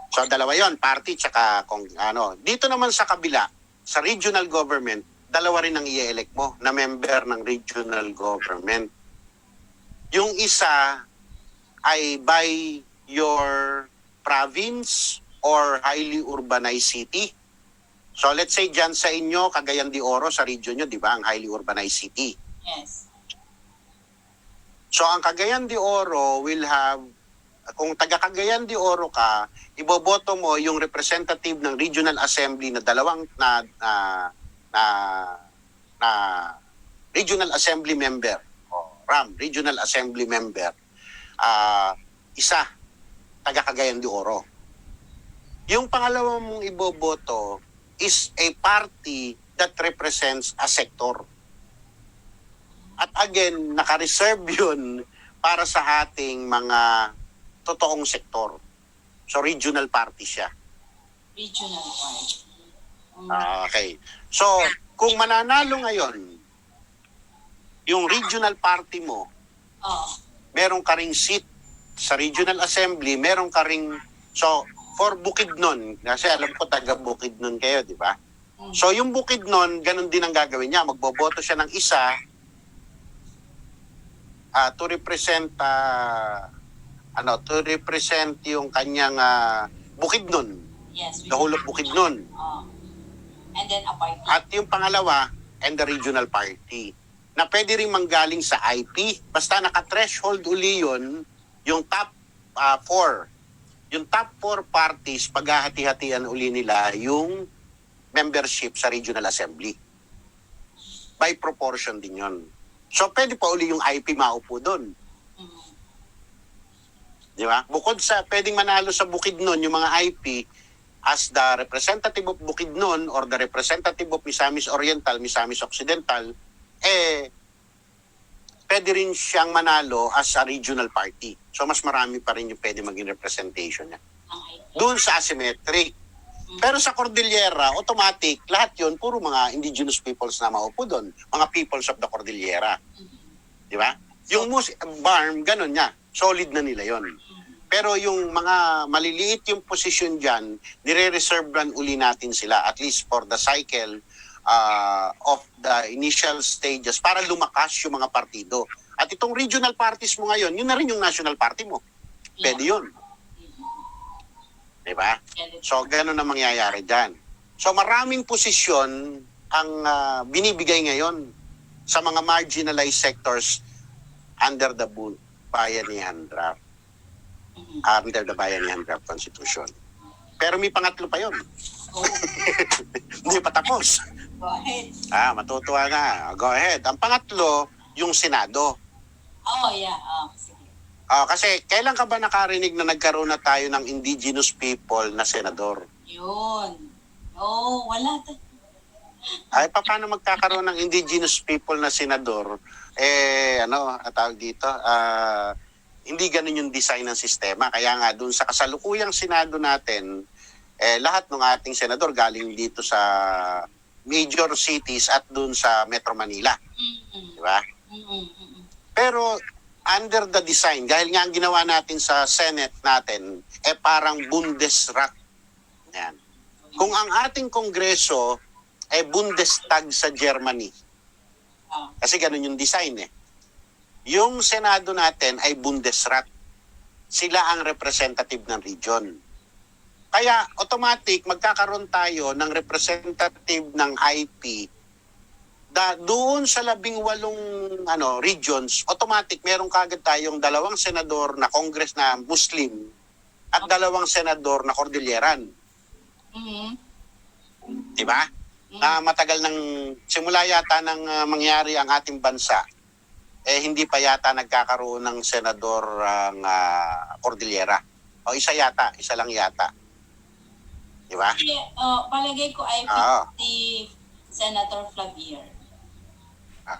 So dalawa yon, party tsaka Dito naman sa kabila, sa regional government, dalawa rin ang i-elect mo na member ng regional government. Yung isa ay by your province or highly urbanized city. So let's say dyan sa inyo, Cagayan de Oro, sa region nyo, di ba, ang highly urbanized city. Yes. So ang Cagayan de Oro will have, kung taga Cagayan de Oro ka, iboboto mo yung representative ng Regional Assembly na dalawang Regional Assembly member, o RAM, Regional Assembly member, isa, taga Cagayan de Oro. Yung pangalawa mong iboboto is a party that represents a sector. At again, naka-reserve yun para sa ating mga totoong sektor. So, regional party siya. Regional party. Okay. So, kung mananalo ngayon, yung regional party mo, meron ka ring seat sa regional assembly, meron ka ring, so, for Bukidnon, kasi alam ko taga Bukidnon kayo, di ba? So, yung Bukidnon, ganun din ang gagawin niya. Magboboto siya ng isa to represent yung kanyang Bukidnon. Yes. The whole of Bukidnon. And then a party. At yung pangalawa, and the regional party. Na pwede rin manggaling sa IP. Basta naka-threshold uli yun, yung top 4. Yung top 4 parties, paghahati-hatian uli nila yung membership sa regional assembly. By proportion din yun. So, pwede pa uli yung IP maupo doon. Di ba? Bukod sa pwedeng manalo sa Bukidnon, yung mga IP, as the representative of Bukidnon or the representative of Misamis Oriental, Misamis Occidental, pwede rin siyang manalo as a regional party. So, mas marami pa rin yung pwede maging representation niya. Doon sa asymmetric. Pero sa Cordillera, automatic, lahat yun, puro mga indigenous peoples na maupo doon. Mga peoples of the Cordillera. Di ba? Yung BARM, ganun niya. Solid na nila yon. Pero yung mga maliliit yung posisyon dyan, nire-reservean uli natin sila at least for the cycle of the initial stages para lumakas yung mga partido. At itong regional parties mo ngayon, yun na rin yung national party mo. Pwede yun. Diba? So, gano'n na mangyayari dyan. So, maraming posisyon ang binibigay ngayon sa mga marginalized sectors under the Bayanihan Draft. Under the Bayanihan Draft Constitution. Pero may pangatlo pa yun. Oh, Hindi pa tapos. go ahead. Matutuwa na. Go ahead. Ang pangatlo, yung Senado. Oh, yeah. Sige. Kasi kailan ka ba nakarinig na nagkaroon na tayo ng indigenous people na senador? Yun. Oh, wala. Ay, paano magkakaroon ng indigenous people na senador? Tawag dito, hindi ganun yung design ng sistema. Kaya nga, dun sa kasalukuyang Senado natin, lahat ng ating senador galing dito sa major cities at dun sa Metro Manila. Di ba? Pero under the design, dahil nga ang ginawa natin sa Senate natin, parang Bundesrat. Yan. Kung ang ating Kongreso Bundestag sa Germany, kasi ganun yung design yung Senado natin ay Bundesrat. Sila ang representative ng region. Kaya automatic magkakaroon tayo ng representative ng IP doon sa 18 regions, automatic meron kagad tayong 2 senador na Congress na Muslim at 2 senador na Cordilleran. Diba? Matagal ng simula yata nang mangyari ang ating bansa, hindi pa yata nagkakaroon ng senador ang Cordillera. O isa lang yata. Di ba? Palagay ko ay si Senator Flavier.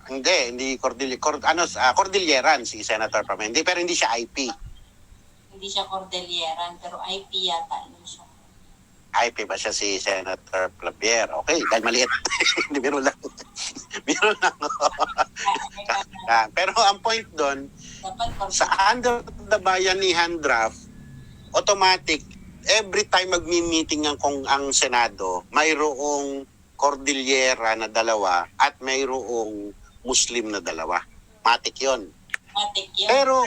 Hindi Cordilleran si Senator Flavier. Pero hindi siya IP. Hindi siya Cordilleran, pero IP yata yun siya. IP ba siya si Senator Flavier? Okay, dahil maliit. Hindi, biro lang. Biro lang. Pero ang point doon, sa under the Bayanihan Draft, automatic, every time magmi-meeting ang Senado, mayroong Cordillera na 2 at mayroong Muslim na 2. Matik yun. Pero,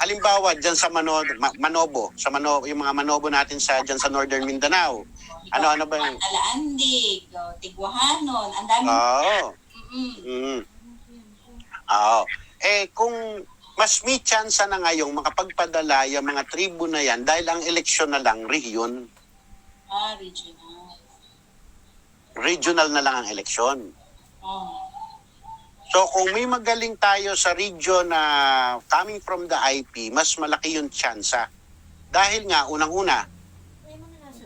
halimbawa, dyan sa Manobo, yung mga Manobo natin dyan sa Northern Mindanao. Ano ba yung... Alaandig, Tiguahanon, ang dami. Kung mas may chance na ngayong makapagpadala yung mga tribo na yan dahil ang eleksyon na lang, region. Regional. Regional na lang ang eleksyon. So kung may magaling tayo sa region na coming from the IP, mas malaki yung tsansa. Dahil nga, unang-una,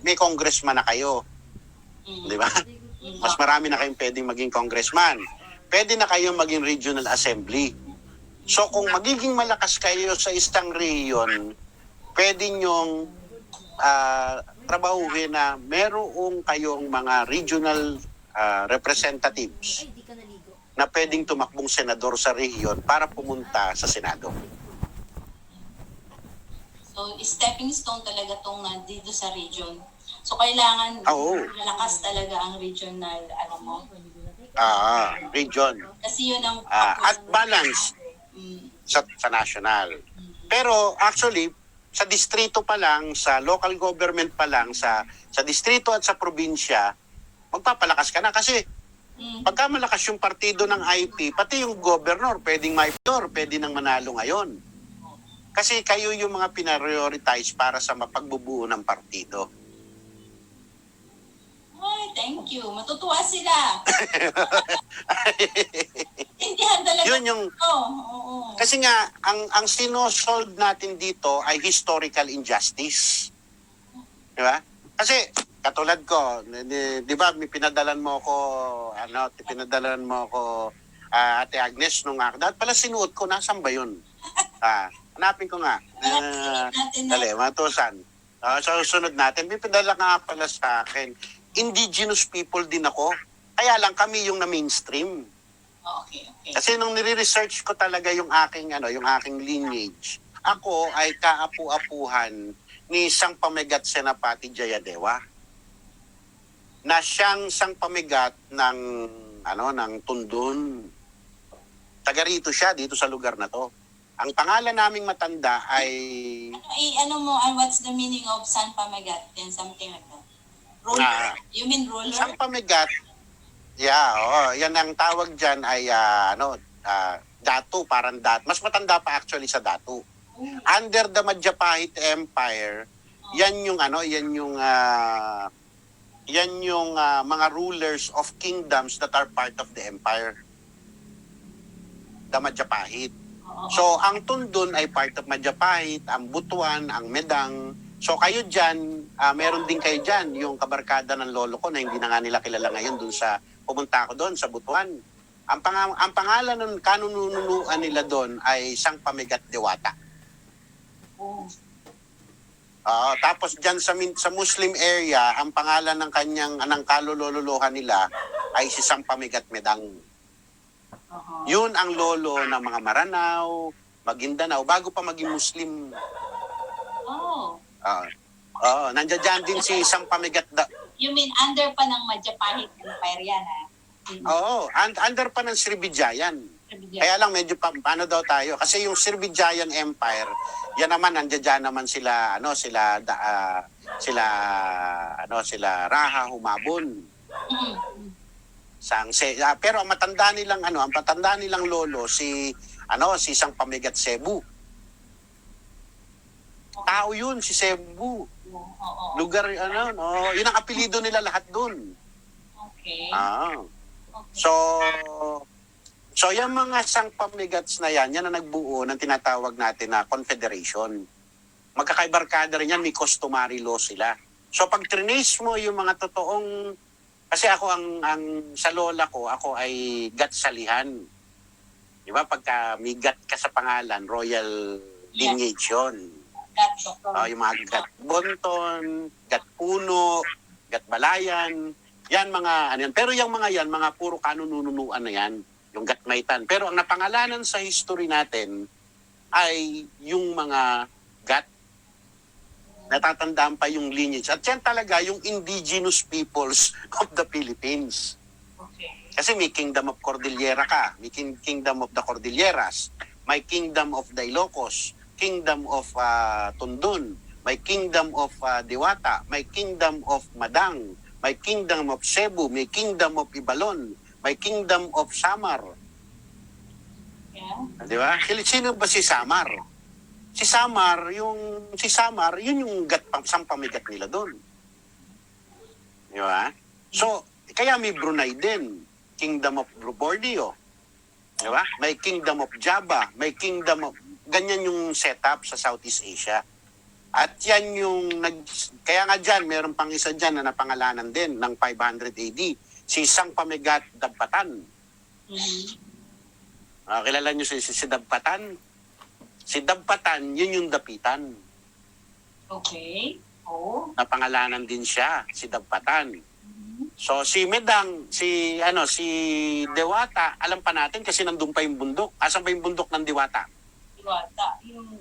may congressman na kayo. Di ba? Mas marami na kayong pwedeng maging congressman. Pwede na kayong maging regional assembly. So kung magiging malakas kayo sa isang region, pwede nyong trabahuhin na merong kayong mga regional representatives na pwedeng tumakbong senador sa rehiyon para pumunta sa Senado. So, stepping stone talaga itong dito sa region. So, kailangan malakas talaga ang regional, region. Kasi yun ang... at balance sa national. Pero actually, sa distrito pa lang, sa local government pa lang, sa distrito at sa probinsya, magpapalakas ka na kasi pagka malakas yung partido ng IP, pati yung governor, pwedeng pwede nang manalo ngayon. Kasi kayo yung mga pinarioritize para sa mapagbubuo ng partido. Ay, thank you. Matutuwa sila. Intindihan talaga. Yun yung... Kasi nga, ang sinosolve natin dito ay historical injustice. Di ba? Kasi, katulad ko, di ba, pinadalan mo ko, Ate Agnes, nung dapat pala sinuot ko, nasan ba yun? Hanapin ko nga. Dali, matusan. Sa susunod natin, may pinadala nga pala sa akin. Indigenous people din ako. Kaya lang kami yung na-mainstream. Okay. Kasi nung nire-research ko talaga yung aking lineage, ako ay kaapu-apuhan ni Sang Pamigat Senapati Jayadewa na siyang sang pamigat ng ng Tundun. Taga rito siya dito sa lugar na to. Ang pangalan naming matanda ay What's the meaning of San Pamagat? Then something like that. Ruler? You mean ruler? Sang Pamigat. Yan ang tawag diyan ay Datu, parang mas matanda pa actually sa Datu. Under the Majapahit Empire, yan yung mga rulers of kingdoms that are part of the empire. The Majapahit. So, ang Tundun ay part of Majapahit, ang Butuan, ang Medang. So, kayo dyan, meron din kayo dyan, yung kabarkada ng lolo ko na hindi na nga nila kilala ngayon dun sa, pumunta ako doon sa Butuan. Ang pangalan ng kanununuan nila doon ay Sang Pamigat Dewata. Tapos dyan sa Muslim area, ang pangalan ng ng kalululuhan nila ay si Sang Pamigat Medang. Yun ang lolo ng mga Maranao, Maguindanao, bago pa maging Muslim. Nandiyan dyan din si Sang Pamigat. You mean under pa ng Majapahit Empire yan, ha? Under pa ng Srivijayan. Kaya lang medyo paano daw tayo kasi yung Srivijayan Empire, yan naman nandiyan naman sila sila Raha Humabon. Pero ang matanda nilang lolo si Sang Pamigat Cebu. Tao yun si Cebu. Lugar yun ang apelyido nila lahat doon. Okay. So yung mga Sang Pamigats na yan ang nagbuo ng tinatawag natin na confederation. Magkakaibarkada rin yan, may customary law sila. So pag trinace mo yung mga totoong, kasi ako ang sa lola ko, ako ay Gat Salihan. Di ba? Pagka may Gat ka sa pangalan, royal lineage yun. Yung mga Gat Bonton, Gat Puno, Gat Balayan, yan mga Pero yung mga yan, mga puro kanununuan na yan, yung Gat Maitan. Pero ang napangalanan sa history natin ay yung mga Gat. Natatandaan pa yung lineage. At yan talaga yung indigenous peoples of the Philippines. Okay. Kasi may Kingdom of Cordillera ka, may Kingdom of the Cordilleras, may Kingdom of the Ilocos, Kingdom of Tundun, may Kingdom of Diwata, may Kingdom of Madang, may Kingdom of Cebu, may Kingdom of Ibalon, may Kingdom of Samar. Yeah. Di ba? Sino ba si Samar? Si Samar, yun yung Sang Pamigat nila doon. Di ba? So, kaya may Brunei din, Kingdom of Borneo. Di ba? May Kingdom of Java, may Kingdom of... Ganyan yung setup sa Southeast Asia. At yan kaya nga dyan, meron pang isa dyan na napangalanan din ng 500 AD, si Sang Pamigat Dabpatan. Kilala nyo si Dabpatan? Si Dabpatan, yun yung Dapitan. Okay. Napangalanan din siya, si Dabpatan. So si Medang, si Dewata, alam pa natin kasi nandun pa yung bundok. Asan pa yung bundok ng Diwata? Diwata, yung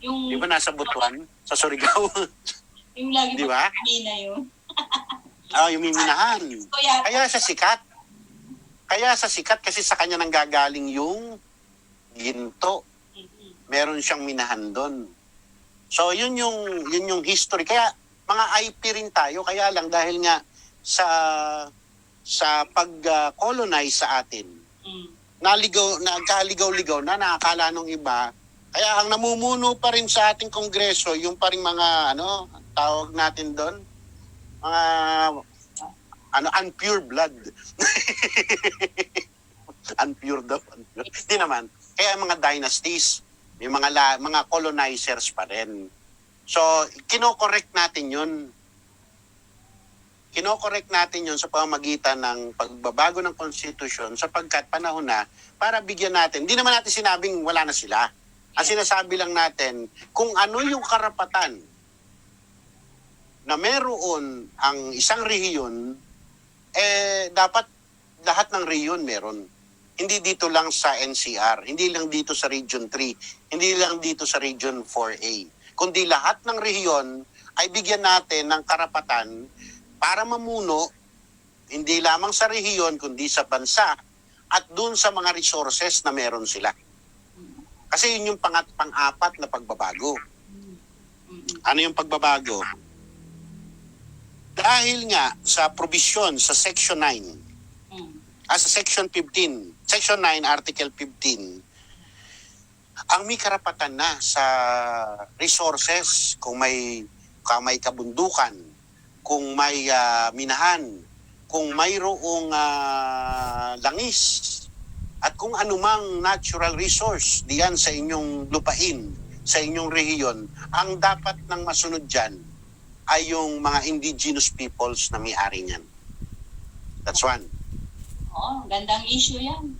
Di ba nasa Butuan? Sa Surigao? yung lagi di ba? Mina yun. Yung miminahan. Kaya sa sikat kasi sa kanya nanggagaling yung ginto. Meron siyang minahan doon. So yun yung history. Kaya mga IP rin tayo, kaya lang dahil nga sa pag-colonize sa atin, nagkaligaw-ligaw na nakakala nung iba. Kaya ang namumuno pa rin sa ating kongreso, yung pa rin mga tawag natin doon, mga unpure blood. Unpure daw. Hindi naman. Kaya mga dynasties, may mga colonizers pa rin. So, kino-correct natin yun. Kino-correct natin yun sa pamamagitan ng pagbabago ng konstitusyon sapagkat panahon na para bigyan natin. Hindi naman natin sinabing wala na sila. Ang sinasabi lang natin, kung ano yung karapatan na meron ang isang rehiyon, dapat lahat ng rehiyon meron. hindi dito lang sa NCR, hindi lang dito sa Region 3, hindi lang dito sa Region 4A, kundi lahat ng rehiyon ay bigyan natin ng karapatan para mamuno hindi lamang sa rehiyon kundi sa bansa at dun sa mga resources na meron sila. Kasi yun yung pang-apat na pagbabago. Ano yung pagbabago? Dahil nga sa provision sa Section 9, sa Section 15, Section 9, Article 15, ang may karapatan na sa resources, kung may kabundukan, kung may minahan, kung mayroong langis, at kung anumang natural resource diyan sa inyong lupain, sa inyong rehiyon, ang dapat nang masunod dyan ay yung mga indigenous peoples na may-ari niyan. That's one. Oh, gandang issue yan.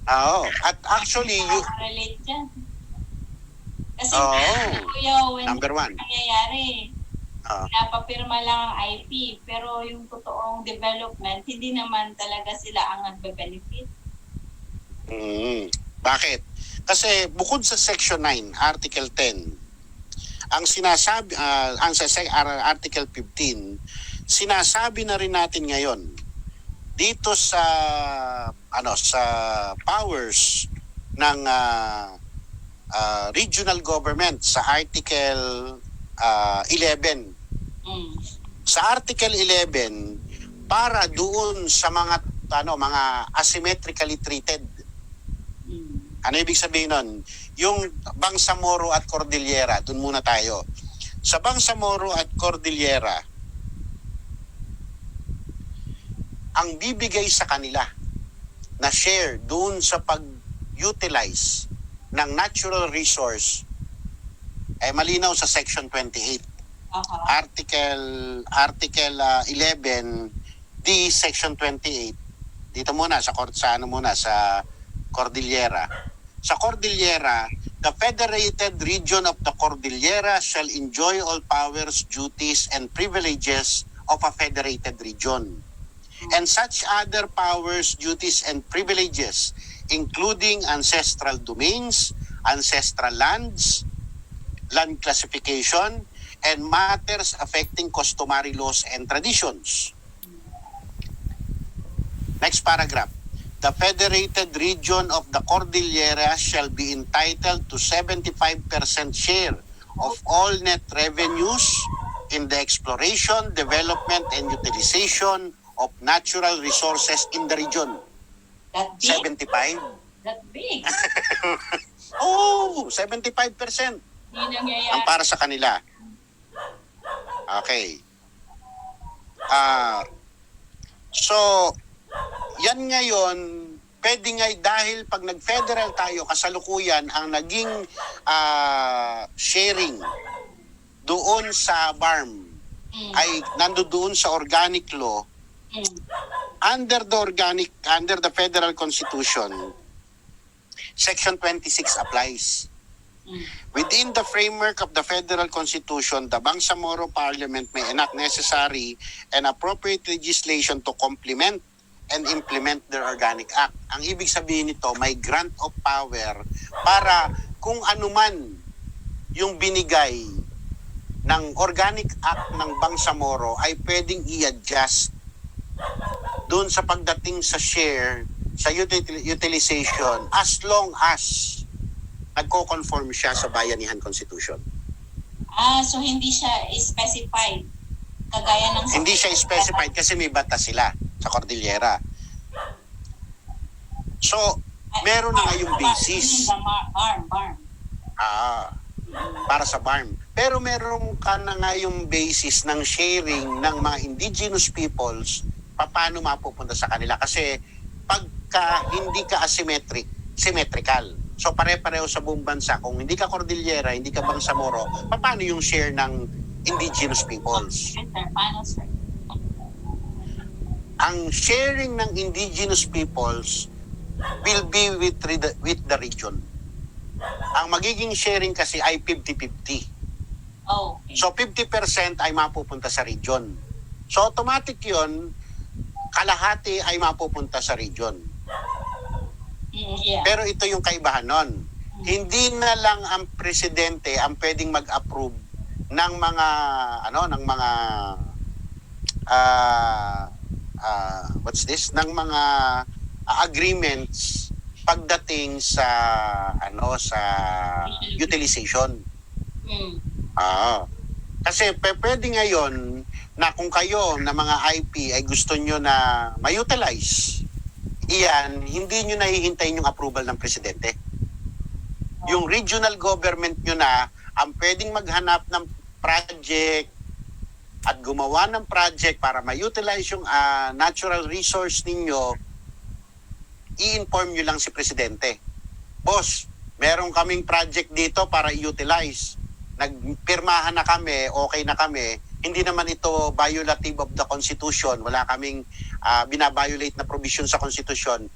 Oo. At actually, Relate dyan. Kasi Kuya, when number one. nangyayari, pinapapirma lang ang IP, pero yung totoong development, hindi naman talaga sila ang nagbe-benefit. Bakit? Kasi bukod sa Section 9, Article 10, ang sinasabi, sa Article 15, sinasabi na rin natin ngayon dito sa sa powers ng regional government sa Article 11. Sa Article 11, para doon sa mga asymmetrically treated. Ano ibig sabihin nun? Yung Bangsamoro at Cordillera, doon muna tayo. Sa Bangsamoro at Cordillera, ang bibigay sa kanila na share doon sa pag-utilize ng natural resource ay malinaw sa Section 28. Article 11 D Section 28. Dito muna sa Cordillera. Sa Cordillera, the Federated Region of the Cordillera shall enjoy all powers, duties, and privileges of a federated region, and such other powers, duties, and privileges, including ancestral domains, ancestral lands, land classification, and matters affecting customary laws and traditions. Next paragraph. The Federated Region of the Cordillera shall be entitled to 75% share of all net revenues in the exploration, development, and utilization of natural resources in the region. That big? 75? That big? 75%. Hindi nangyayari. Ang para sa kanila. Okay. So, yan ngayon, pwede nga dahil pag nag-federal tayo, kasalukuyan, ang naging sharing doon sa BARM ay nandoon sa organic law. Under the Federal Constitution, Section 26 applies. Within the framework of the Federal Constitution, the Bangsamoro Parliament may enact necessary and appropriate legislation to complement and implement their Organic Act. Ang ibig sabihin nito, may grant of power para kung anuman yung binigay ng Organic Act ng Bangsamoro ay pwedeng i-adjust doon sa pagdating sa share, sa utilization, as long as nagko-conform siya sa Bayanihan Constitution. So hindi siya specified kagaya ng... Hindi siya specified kasi may batas sila sa Cordillera. So, meron na ngayong basis. BARM. Para sa BARM. Pero meron ka na ngayong basis ng sharing ng mga indigenous peoples paano mapupunta sa kanila. Kasi pagka hindi ka symmetrical. So pare-pareho sa buong bansa. Kung hindi ka Cordillera, hindi ka Bangsamoro, paano yung share ng indigenous peoples? Paano, sir? Ang sharing ng indigenous peoples will be with the region. Ang magiging sharing kasi ay 50-50. Okay. So 50% ay mapupunta sa region. So automatic yun, kalahati ay mapupunta sa region. Yeah. Pero ito yung kaibahan nun. Hindi na lang ang presidente ang pwedeng mag-approve ng mga what's this? Ng mga agreements pagdating sa sa utilization. Kasi pwede ngayon na kung kayo na mga IP ay gusto nyo na ma-utilize, iyan, hindi nyo nahihintayin yung approval ng presidente. Yung regional government nyo na ang pwedeng maghanap ng project at gumawa ng project para ma-utilize yung natural resource ninyo, i-inform nyo lang si presidente. Boss, meron kaming project dito para i-utilize. Nagpirmahan na kami, okay na kami. Hindi naman ito violative of the Constitution. Wala kaming binabiolate na provision sa Constitution.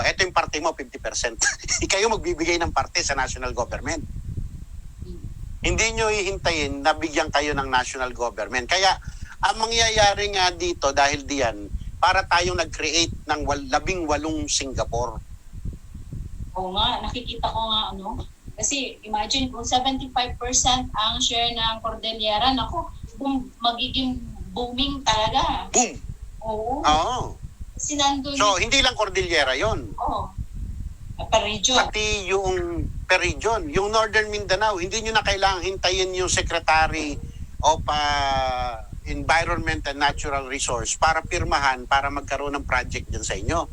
Eto yung parte mo, 50%. Kayo magbibigay ng parte sa national government. Hindi nyo hihintayin na bigyan kayo ng national government. Kaya ang mangyayari nga dito dahil diyan, para tayong nag-create ng 18 Singapore. Oo nga, nakikita ko nga Kasi imagine kung 75% ang share ng Cordillera, magiging booming talaga. Boom! Oo. Kasi nandun. So, hindi lang Cordillera yon. Oo. Per region. Pati yung per region. Yung Northern Mindanao, hindi nyo na kailangang hintayin yung Secretary of Environment and Natural Resource para pirmahan, para magkaroon ng project dyan sa inyo.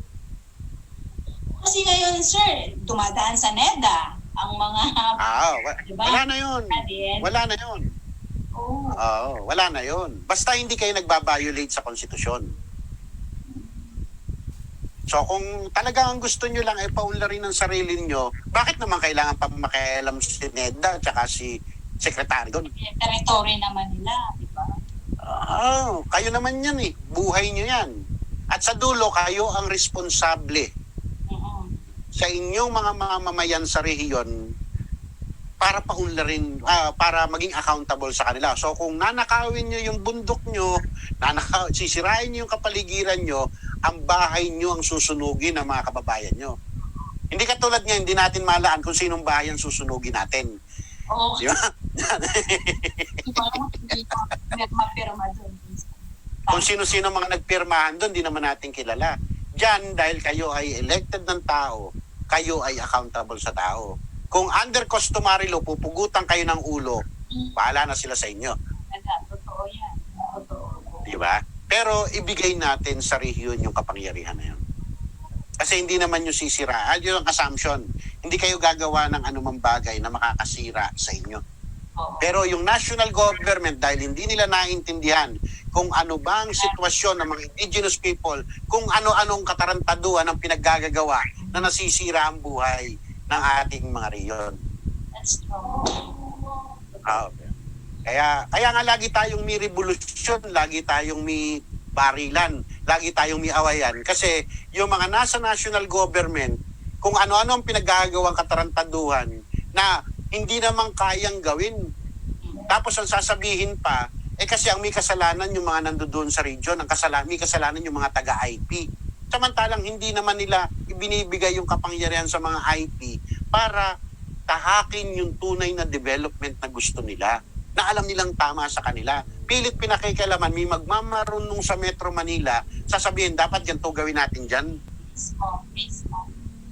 Kasi ngayon, sir, dumadaan sa NEDA ang mga... Diba? Wala na yun. Wala na yun. Wala na yun. Basta hindi kayo nagbabiolate sa konstitusyon. So kung talagang gusto nyo lang ay paunlarin ng sarili nyo, bakit naman kailangan pa makialam si NEDA at saka si Secretary doon? Territory naman nila, di ba? Kayo naman yan eh. Buhay nyo yan. At sa dulo, kayo ang responsable sa inyong mga mamamayan sa rehiyon para paunlarin, para maging accountable sa kanila. So kung nanakawin nyo yung bundok nyo, sisirain nyo yung kapaligiran nyo, ang bahay nyo ang susunugin ng mga kababayan nyo. Hindi katulad nga, hindi natin malaan kung sinong bahay ang susunugin natin. Oo. Di ba? Kung sino-sino mga nagpirmahan doon, di naman natin kilala. Diyan, dahil kayo ay elected ng tao, kayo ay accountable sa tao. Kung under customary law, pupugutan kayo ng ulo, bahala na sila sa inyo. Totoo yan. Totoo. Di ba? Pero ibigay natin sa rehiyon yung kapangyarihan na yun. Kasi hindi naman yung sisira. Yun ang assumption. Hindi kayo gagawa ng anumang bagay na makakasira sa inyo. Pero yung national government, dahil hindi nila naintindihan kung ano ba ang sitwasyon ng mga indigenous people, kung ano-anong katarantaduhan ang pinaggagawa na nasisira ang buhay ng ating mga rehiyon. That's true. Kaya nga lagi tayong may revolusyon, lagi tayong may barilan, lagi tayong may awayan. Kasi yung mga nasa national government, kung ano-ano ang pinaggagawang katarantaduhan na hindi naman kayang gawin. Tapos ang sasabihin pa, kasi ang may kasalanan yung mga nandoon sa region, may kasalanan yung mga taga-IP. Samantalang hindi naman nila ibinibigay yung kapangyarihan sa mga IP para tahakin yung tunay na development na gusto nila, na alam nilang tama sa kanila. Pilit pinakikialaman, may magmamarunong sa Metro Manila, sasabihin, dapat ganito gawin natin dyan.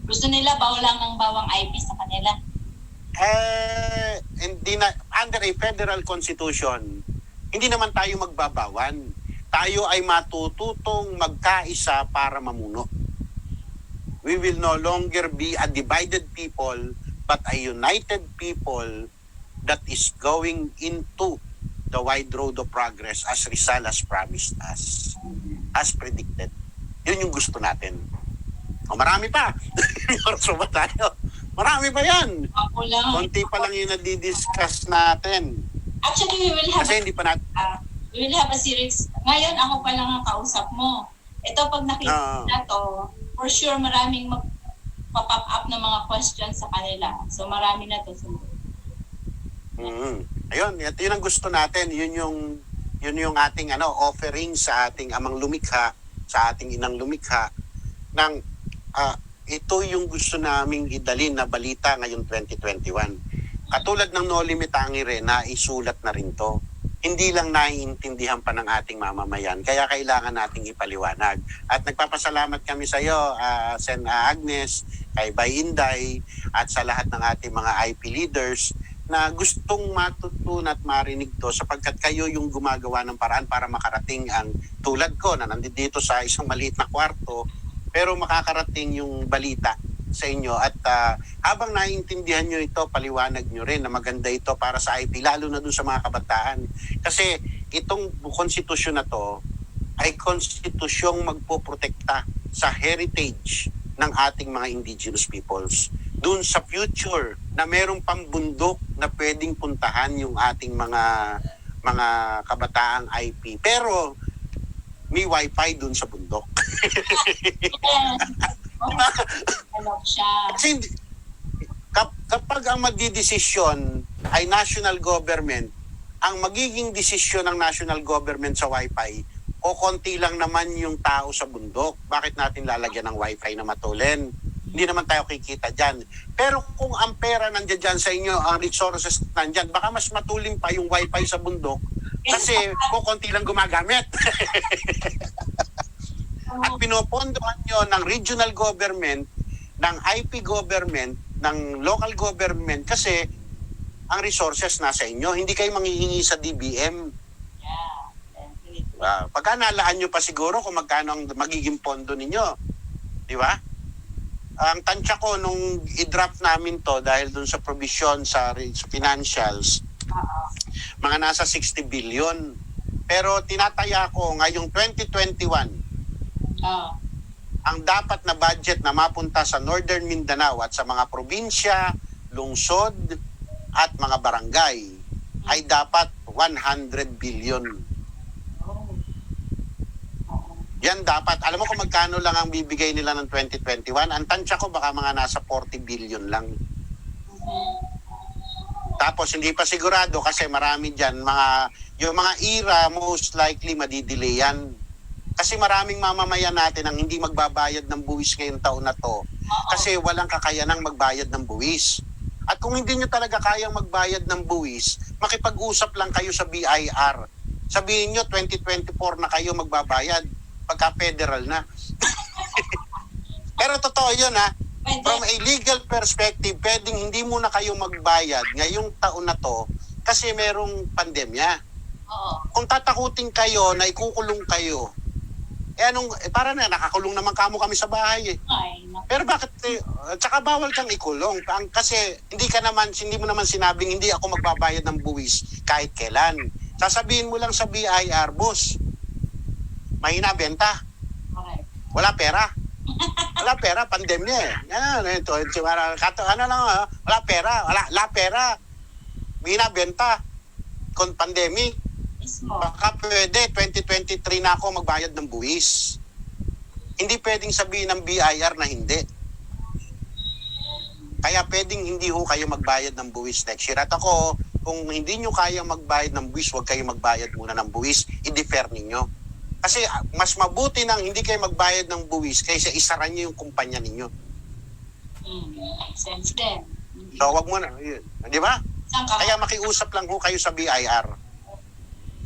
Gusto nila bawalan ng bawang IP sa kanila. Hindi na, under a federal constitution, hindi naman tayo magbabawan. Tayo ay matututong magkaisa para mamuno. We will no longer be a divided people, but a united people that is going into the wide road of progress as Rizal has promised us, as predicted. Yun yung gusto natin. Marami pa. Orso ba tayo? Marami pa yan. Konti pa lang yung nadidiscuss natin. Actually, we will have a series. Ngayon, ako pa lang ang kausap mo. Ito, pag nakita na to, for sure, maraming mag-pop up na mga questions sa kanila. So, marami na to. Ayun, yun ang gusto natin. Yun yung ating offering sa ating amang lumikha, sa ating inang lumikha ng ito yung gusto naming idalin na balita ngayong 2021. Katulad ng No Limit Tangere na isulat na rin to. Hindi lang naiintindihan pa ng ating mamamayan. Kaya kailangan nating ipaliwanag. At nagpapasalamat kami sa iyo, Sen Agnes, kay Bay Inday, at sa lahat ng ating mga IP leaders na gustong matutunan at marinig to sapagkat kayo yung gumagawa ng paraan para makarating ang tulad ko na nandito sa isang maliit na kwarto pero makakarating yung balita sa inyo at habang naiintindihan nyo ito, paliwanag nyo rin na maganda ito para sa IP, lalo na dun sa mga kabataan. Kasi itong konstitusyon na to ay konstitusyong magpoprotekta sa heritage ng ating mga indigenous peoples. Dun sa future na merong pambundok na pwedeng puntahan yung ating mga kabataang IP. Pero may wifi dun sa bundok. Ano siya? Kasi kapag ang magdidesisyon ay national government, ang magiging desisyon ng national government sa wifi, o konti lang naman yung tao sa bundok. Bakit natin lalagyan ng wifi na matulin? Hindi naman tayo kikita dyan. Pero kung ang pera nandiyan dyan sa inyo, ang resources nandyan, baka mas matulin pa yung wifi sa bundok kasi kung konti lang gumagamit. At pinopondohan nyo ng regional government, ng IP government, ng local government kasi ang resources nasa inyo. Hindi kayo manghihingi sa DBM. Yeah. Pagka nalaan nyo pa siguro kung magkano ang magiging pondo ninyo. Di ba? Ang tansya ko nung i-draft namin to dahil dun sa provision sa financials, mga nasa 60 billion. Pero tinataya ko ngayong 2021, ang dapat na budget na mapunta sa Northern Mindanao at sa mga probinsya, lungsod at mga barangay ay dapat 100 billion. Yan dapat. Alam mo kung magkano lang ang bibigay nila ng 2021? Ang tansya ko baka mga nasa 40 billion lang. Tapos hindi pa sigurado kasi marami dyan. Yung mga IRA most likely madidelay yan. Kasi maraming mamamayan natin ang hindi magbabayad ng buwis ngayong taon na to. Kasi walang kakayanang magbayad ng buwis. At kung hindi nyo talaga kayang magbayad ng buwis, makipag-usap lang kayo sa BIR. Sabihin nyo, 2024 na kayo magbabayad pagka federal na. Pero totoo yun ha. From a legal perspective, pwedeng hindi muna kayo magbayad ngayong taon na to kasi merong pandemya. Kung tatakutin kayo na ikukulong kayo, para na, nakakulong naman kamo kami sa bahay eh. Pero bakit, tsaka bawal kang ikulong. Kasi hindi mo naman sinabing hindi ako magbabayad ng buwis kahit kailan. Sasabihin mo lang sa BIR, boss, mahina benta. Wala pera. Wala pera, pandemya eh. Wala pera. Mahina benta. Kung pandemic, baka pwede, 2023 na ako magbayad ng buwis. Hindi pwedeng sabihin ng BIR na hindi. Kaya pwedeng hindi ho kayo magbayad ng buwis next year. At ako, kung hindi nyo kaya magbayad ng buwis, huwag kayo magbayad muna ng buwis, i-defer ninyo. Kasi mas mabuti nang hindi kayo magbayad ng buwis kaysa isaran nyo yung kumpanya ninyo. Makes sense din. So, wag mo na. Di ba? Kaya makiusap lang ho kayo sa BIR.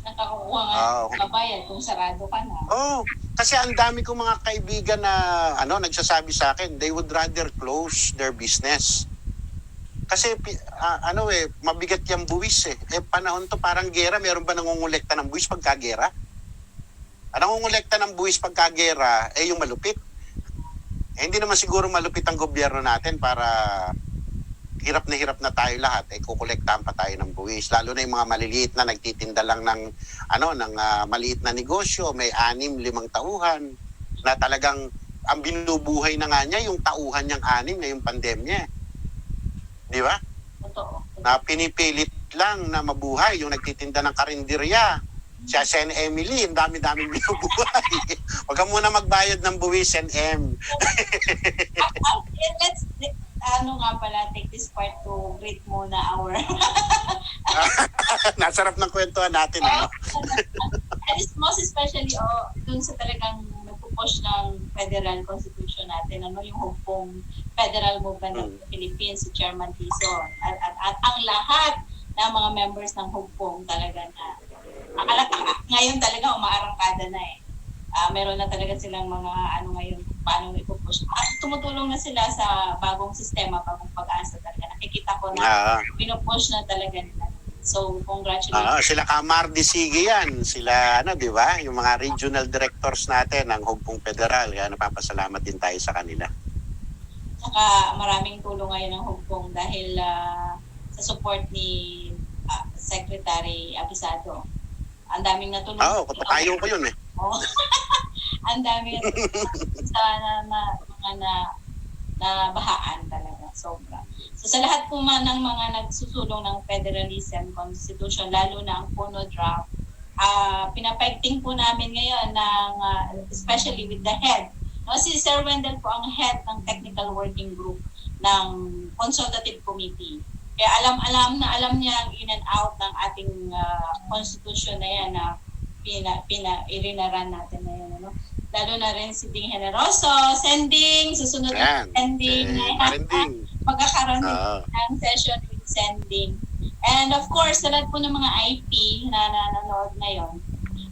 Nakakukuha nga kabayad kung sarado ka na. Kasi ang dami kong mga kaibigan na nagsasabi sa akin, they would rather close their business. Kasi mabigat yung buwis eh. Panahon to parang gera, meron ba nangungulekta ng buwis pagka-gera? Ang nangungulekta ng buwis pagka-gera yung malupit. Hindi naman siguro malupit ang gobyerno natin para hirap na tayo lahat, kukolektahan pa tayo ng buwis. Lalo na yung mga maliliit na nagtitinda lang ng maliit na negosyo, may 6-5 tauhan, na talagang ang binubuhay na nga niya, yung tauhan niyang 6 na yung pandemya. Di ba? Totoo. Na pinipilit lang na mabuhay, yung nagtitinda ng karinderya. Siya, Sen Emily, ang dami-daming binubuhay. Huwag ka muna magbayad ng buwis, Sen M. Let's take this part to greet muna our Nasarap ng kwentuhan natin. and most especially dun sa talagang nagpupush ng federal constitution natin, ano, yung Hugpong Federal Movement of the Philippines, si Chairman Tizon, at ang lahat ng mga members ng Hugpong talaga na ngayon talaga umaarangkada na eh. Meron na talaga silang mga ano ngayon, paano ipupush. At tumutulong na sila sa bagong sistema, bagong pag-asa talaga. Nakikita ko na pinupush na talaga nila. So, congratulations. Sila Camardi Sige yan. Sila, ano, di ba? Yung mga regional directors natin ng Hugpong Federal. Kaya napapasalamat din tayo sa kanila. Saka maraming tulong ngayon ng Hugpong dahil sa support ni Secretary Abisado. Ang daming natulong. Kapatayo ko yun eh. Ang daming sa na bahaan talaga. Sobra. So sa lahat po ng mga nagsusulong ng Federalism Constitution, lalo na ang Puno Draft, pinapaigting po namin ngayon ng, especially with the head. No, si Sir Wendell po ang head ng Technical Working Group ng Consultative Committee. Kaya alam niya ang in and out ng ating constitution na yan na irinaran natin na yan. Ano? Lalo na rin si Ding Generoso, susunod na sending. Magkakaroon ng session with sending. And of course, sa lahat po ng mga IP na nanonood ngayon,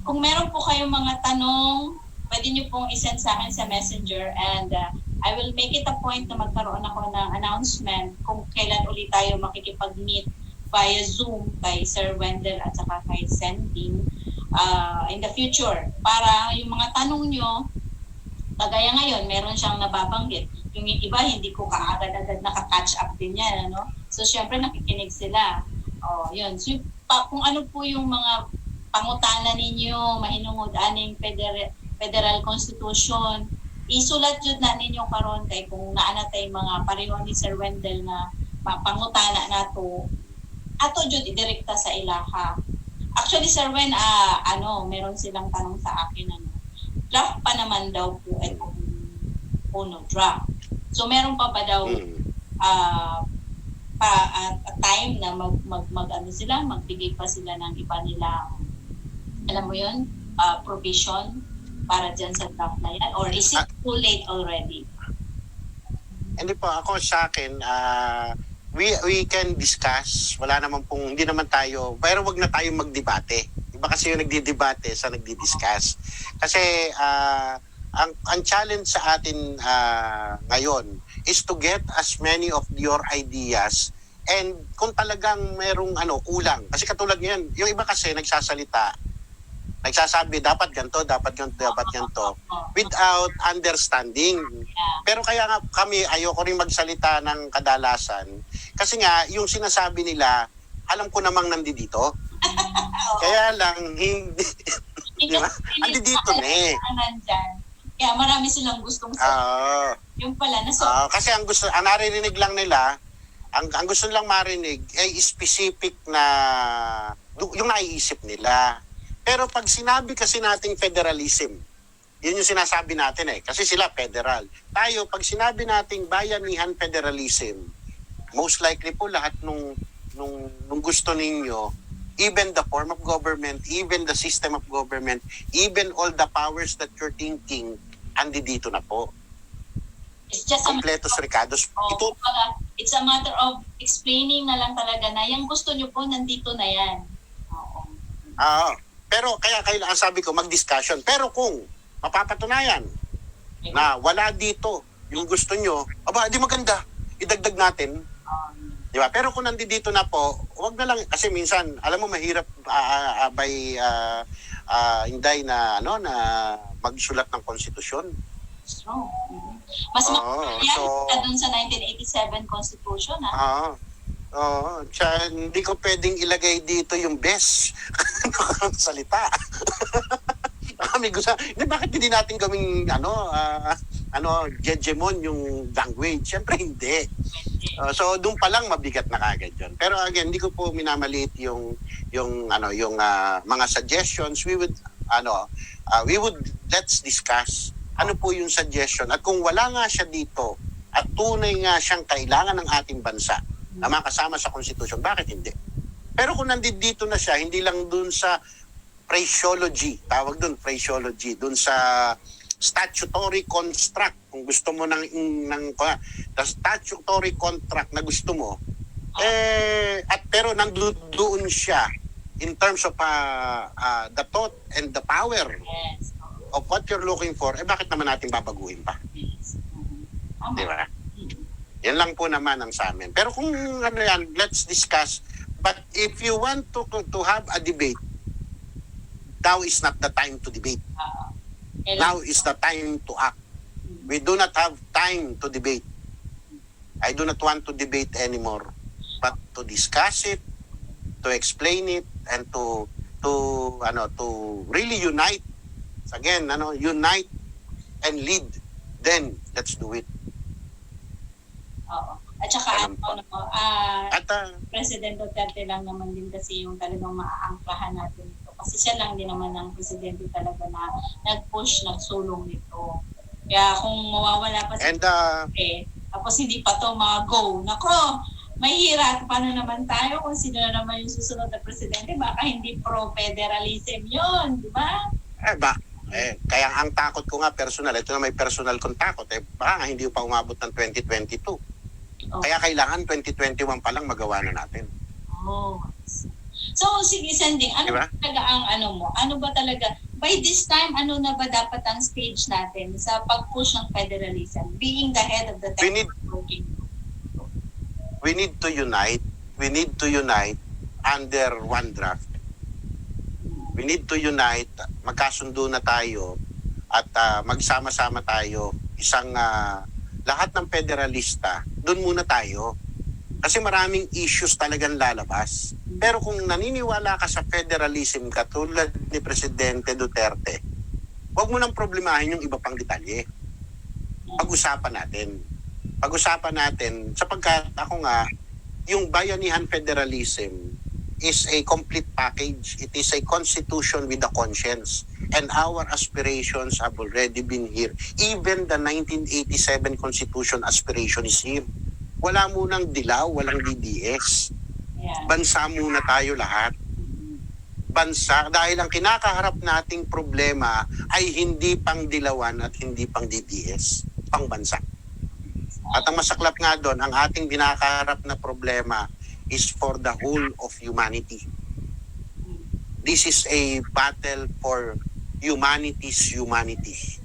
kung meron po kayong mga tanong, pwede nyo pong isend sa akin sa Messenger and I will make it a point na magkaroon ako ng announcement kung kailan ulit tayo makikipag-meet via Zoom kay Sir Wendell at saka kay Sending in the future. Para yung mga tanong nyo, kagaya ngayon, meron siyang nababanggit. Yung iba, hindi ko kaagad-agad nakaka-catch up din yan. Ano? So, syempre, nakikinig sila. Yun. So, kung ano po yung mga pangutana ninyo, mahinungod-aning Federal Constitution, isulat yun na ninyo karon kay kung naanatay mga pareho ni Sir Wendell na pangutana nato ato jud idirekta sa ilaha. Actually Sir Wen, meron silang tanong sa akin draft pa naman daw po itong Puno draft. So meron pa ba daw time na magbigay pa sila ng iba nilang alam mo yun, provision para dyan sa draft na yan? Or is it too late already? Hindi po, ako sa akin, we can discuss. Wala naman pong, hindi naman tayo, pero wag na tayo magdebate. Iba kasi yung nagdidebate sa nagdidiscuss. Kasi ang challenge sa atin ngayon is to get as many of your ideas and kung talagang merong kulang. Kasi katulad ngayon, yung iba kasi nagsasabi dapat ganito, dapat ganito without understanding. Pero kaya nga kami ayoko rin magsalita ng kadalasan kasi nga yung sinasabi nila alam ko namang nandito. Kaya lang hindi diba? Nandito na eh. Kaya marami silang gustong sabihin. Yung pala na kasi ang naririnig lang nila, ang gusto nilang marinig ay specific na yung naiisip nila. Pero pag sinabi kasi nating federalism, yun yung sinasabi natin eh. Kasi sila federal. Tayo, pag sinabi nating bayanihan federalism, most likely po lahat nung gusto ninyo, even the form of government, even the system of government, even all the powers that you're thinking, andi dito na po. It's just Completos recados. It's a matter of explaining na lang talaga na yung gusto nyo po, nandito na yan. Pero kaya ang sabi ko, mag-discussion. Pero kung mapapatunayan na wala dito yung gusto nyo, di maganda, idagdag natin. Di ba? Pero kung nandito na po, wag na lang, kasi minsan, alam mo, mahirap Inday na magsulat ng konstitusyon. Mas doon sa 1987 Constitution, hindi ko pwedeng ilagay dito yung best salita. Bakit hindi natin gawing hegemon yung language? Siyempre hindi. So doon pa lang mabigat na kagad 'yon. Pero again, hindi ko po minamaliit yung mga suggestions. We would let's discuss ano po yung suggestion at kung wala nga siya dito at tunay nga siyang kailangan ng ating bansa na makasama sa konstitusyon, bakit hindi? Pero kung nandito na siya, hindi lang dun sa phraseology, tawag dun phraseology, dun sa statutory construct, kung gusto mo the statutory contract na gusto mo, pero nandoon siya in terms of the thought and the power Yes. of what you're looking for, bakit naman natin babaguhin pa? Yes. Tama. Di ba? Yan lang po naman ang sa amin. Pero kung ano yan, let's discuss. But if you want to have a debate, now is not the time to debate. Now is the time to act. We do not have time to debate. I do not want to debate anymore, but to discuss it, to explain it, and to really unite. Again, unite and lead. Then let's do it. Oo. At saka At President Duterte lang naman din kasi yung talagang maaangklahan natin ito. Kasi siya lang din naman ang presidente talaga na nag-push, nagsulong nito. Kaya kung mawawala pa si tapos hindi pa to go. Nako, mahirap. Paano naman tayo kung sino na naman yung susunod na presidente? Baka hindi pro-federalism yun, di ba? Kaya ang takot ko nga personal, ito na may personal kong takot, baka nga hindi pa umabot ng 2022. Kaya kailangan 2021 pa lang magawa na natin. So, sige, Sanding, ano diba? ba talaga ang ano ba talaga, by this time, ano na ba dapat ang stage natin sa pag-push ng federalism, being the head of the working group? We need to unite. We need to unite under one draft. We need to unite, magkasundo na tayo at magsama-sama tayo. Lahat ng federalista, doon muna tayo. Kasi maraming issues talagang lalabas. Pero kung naniniwala ka sa federalism katulad ni Presidente Duterte, huwag mo nang problemahin yung iba pang detalye. Pag-usapan natin. Pag-usapan natin sapagkat ako nga, yung bayanihan federalism is a complete package. It is a constitution with a conscience. And our aspirations have already been here. Even the 1987 Constitution aspiration is here. Wala munang dilaw, walang DDS. Bansa muna tayo lahat. Bansa, dahil ang kinakaharap nating problema ay hindi pang dilawan at hindi pang DDS, pang bansa. At ang masaklap nga doon, ang ating kinakaharap na problema is for the whole of humanity. This is a battle for humanity's humanity.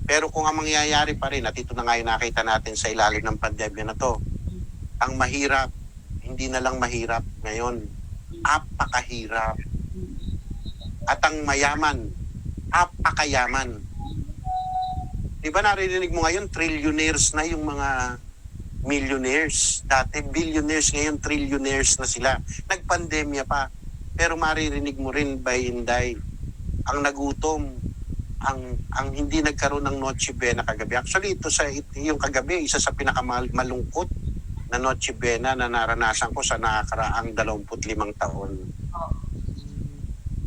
Pero kung ang mangyayari pa rin, at ito na nga yung nakita natin sa ilalim ng pandemya na to, ang mahirap, hindi na lang mahirap ngayon, apakahirap. At ang mayaman, apakayaman. Di ba narinig mo ngayon, trillionaires na yung mga millionaires. Dati billionaires, ngayon trillionaires na sila. Nagpandemya pa. Pero maririnig mo rin by Inday, ang nagutom, ang hindi nagkaroon ng Noche Buena kagabi. Actually, yung kagabi, isa sa pinakamalungkot na Noche Buena na naranasan ko sa nakakaraang 25 taon.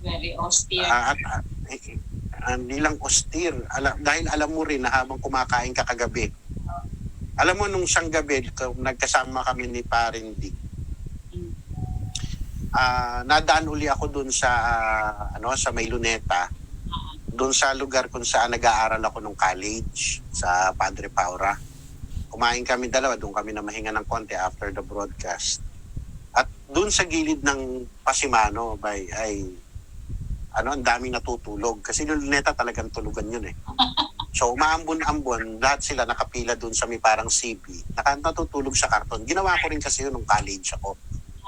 Very austere. Hindi lang austere. Dahil alam mo rin na habang kumakain ka kagabi, alam mo nung isang gabi, nagkasama kami ni Parindig, nadaan uli ako dun sa May Luneta, dun sa lugar kung saan nag-aaral ako nung college sa Padre Paura. Kumain kami dalawa, dun kami na mahinga ng konti after the broadcast. At dun sa gilid ng Pasimano ang daming natutulog kasi yung Luneta talagang tulugan yun eh. So umaambon-ambon, lahat sila nakapila dun sa may parang CB, natutulog sa karton. Ginawa ko rin kasi yun nung college ako.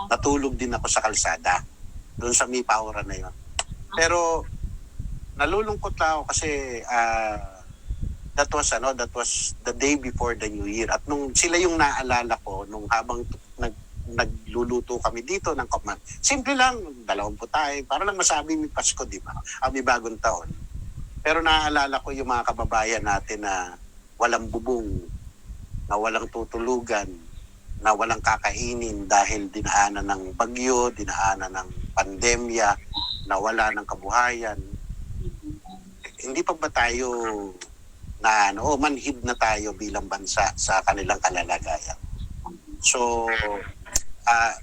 Natulog din ako sa kalsada dun sa may Paura na yun. Pero nalulungkot lang ako kasi that was the day before the New Year. At nung sila yung naalala ko nung habang nagluluto kami dito ng Kopman. Simple lang, 20 tayo, para lang masabi may Pasko, di ba? May bagong taon. Pero naaalala ko yung mga kababayan natin na walang bubong, na walang tutulugan, na walang kakainin dahil dinaanan ng bagyo, dinaanan ng pandemya, nawala ng kabuhayan. Hindi pa ba tayo manhid na tayo bilang bansa sa kanilang kalalagayan? So,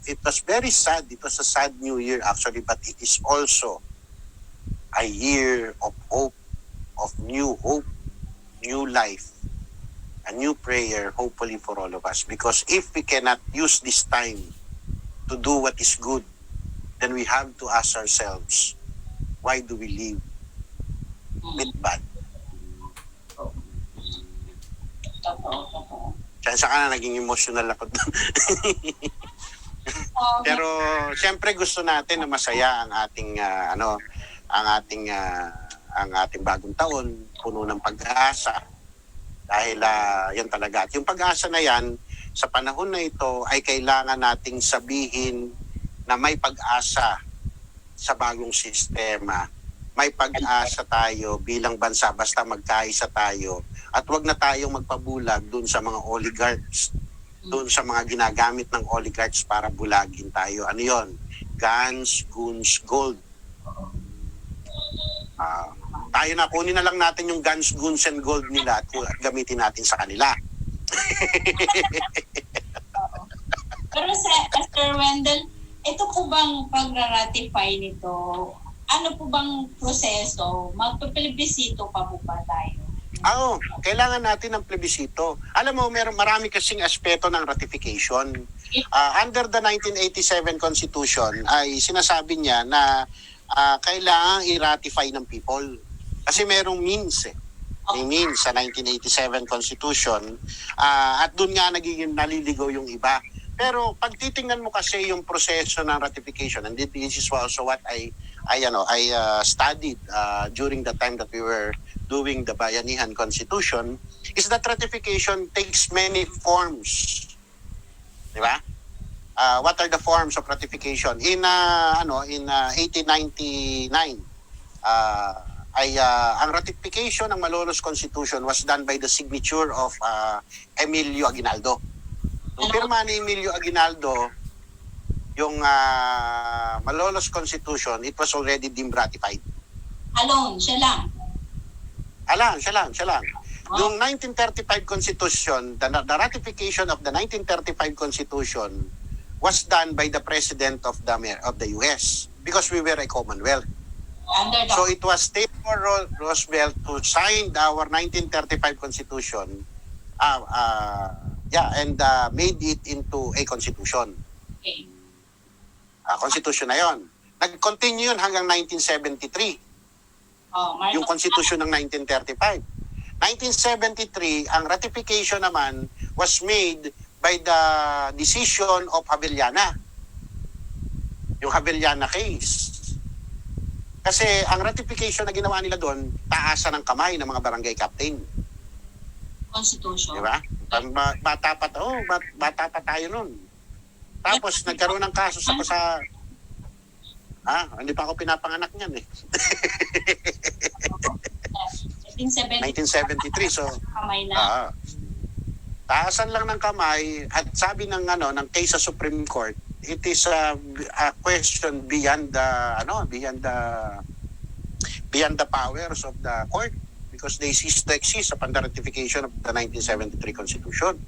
it was very sad. It was a sad New Year actually, but it is also a year of hope, of new hope, new life, a new prayer, hopefully for all of us. Because if we cannot use this time to do what is good, then we have to ask ourselves, why do we live with bad? Totoo. Sa ka na naging emotional ako doon. Pero siyempre gusto natin na masaya ang ating ang ating bagong taon, puno ng pag-asa. Dahil yan talaga. At yung pag-asa na yan, sa panahon na ito ay kailangan nating sabihin na may pag-asa sa bagong sistema. May pag-asa tayo bilang bansa basta magkaisa tayo. At wag na tayong magpabulag doon sa mga oligarchs, doon sa mga ginagamit ng oligarchs para bulagin tayo. Ano yon? Guns, goons, gold. Tayo na, kunin na lang natin yung guns, goons, and gold nila at gamitin natin sa kanila. Pero Sir Wendell, ito po bang pag-ratify nito, ano po bang proseso? Magpapilibisito pa po ba tayo? Kailangan natin ng plebisito. Alam mo, marami kasing aspeto ng ratification. Under the 1987 Constitution ay sinasabi niya na kailangan i-ratify ng people. Kasi merong means May means sa 1987 Constitution at doon nga nagiging naliligaw yung iba. Pero pag titingnan mo kasi yung proseso ng ratification, and this is also what I studied during the time that we were doing the Bayanihan Constitution, is that ratification takes many forms. Di ba? What are the forms of ratification? In 1899, ang ratification ng Malolos Constitution was done by the signature of Emilio Aguinaldo. Nung pirma ni Emilio Aguinaldo, yung Malolos Constitution, it was already deemed ratified. Alone, siya lang. Siya lang. Yung 1935 Constitution, the ratification of the 1935 Constitution was done by the President of the US because we were a Commonwealth. So it was Theodore Roosevelt who signed our 1935 Constitution and made it into a Constitution. Okay. Constitution na yon. Nag-continue yun hanggang 1973. Yung Constitution ng 1935. 1973, ang ratification naman was made by the decision of Haveliana. Yung Haveliana case. Kasi ang ratification na ginawa nila doon, taasan ng kamay ng mga barangay captain. Constitution. Diba? Bata pa tayo noon. Tapos nagkaroon ng kaso sa hindi pa ako pinapanganak niyan eh. 1973. So, kamay na. Taasan lang ng kamay at sabi ng case sa Supreme Court, it is a question beyond the powers of the court because they cease to exist upon the ratification of the 1973 Constitution.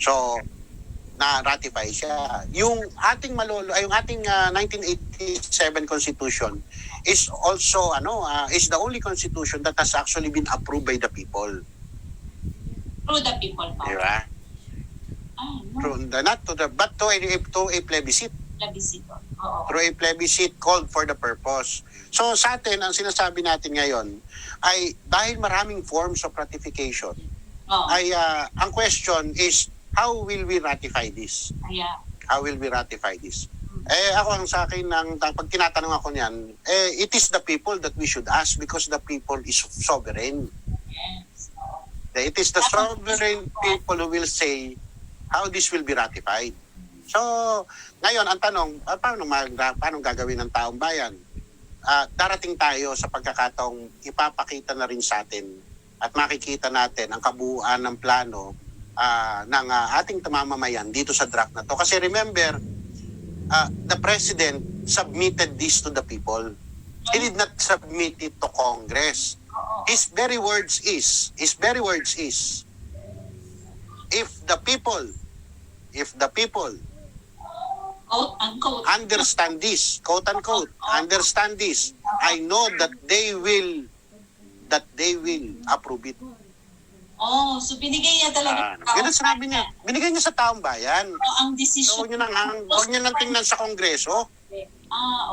So, na-ratify siya. Yung ating yung ating 1987 Constitution is also is the only constitution that has actually been approved by the people. Through the people pa. Diba? But to a plebiscite. Plebiscito. Oo. Through a plebiscite called for the purpose. So sa atin, ang sinasabi natin ngayon ay dahil maraming forms of ratification, ang question is, how will we ratify this? Yeah. How will we ratify this? Ako ang sa akin, pag tinatanong ako niyan, it is the people that we should ask because the people is sovereign. Yes. It is the sovereign people who will say how this will be ratified. So, ngayon, ang tanong, paano gagawin ng taong bayan? Darating tayo sa pagkakataong ipapakita na rin sa atin at makikita natin ang kabuuan ng plano ng ating mamamayan dito sa draft na to. Kasi remember, the President submitted this to the people. He did not submit it to Congress. His very words is, if the people Quote, unquote. understand this, quote unquote, understand this, I know that they will that they will approve it. Oh, so binigay niya talaga. Ganun sinabi niya. Binigay niya sa taong bayan. So, ang So, decision. huwag niyo nang tingnan sa Kongreso.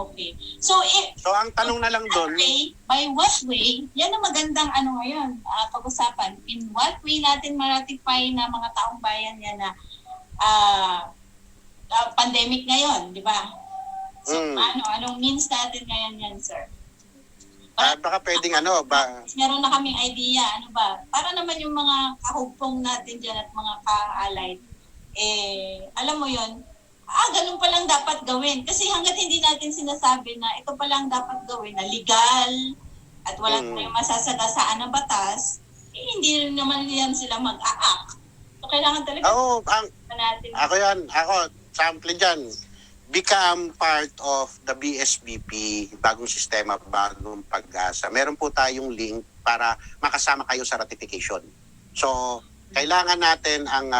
Okay. So, So, ang tanong na lang doon, by what way, yan ang magandang ngayon, pag-usapan. In what way natin ma-ratify na mga taong bayan yan na pandemic ngayon, di ba? So, anong means natin ngayon yan, sir? baka pwedeng Meron na kaming idea, para naman yung mga kahugpong natin dyan at mga ka-allied, alam mo yon, ganun pa lang dapat gawin. Kasi hanggat hindi natin sinasabi na ito pa lang dapat gawin, na legal, at wala tayong masasagasaan na batas, hindi rin naman yan sila mag-a-act. So, kailangan talaga natin. Ako, sample dyan, become part of the BSBP, bagong sistema, bagong pag-asa. Meron po tayong link para makasama kayo sa ratification. So, kailangan natin ang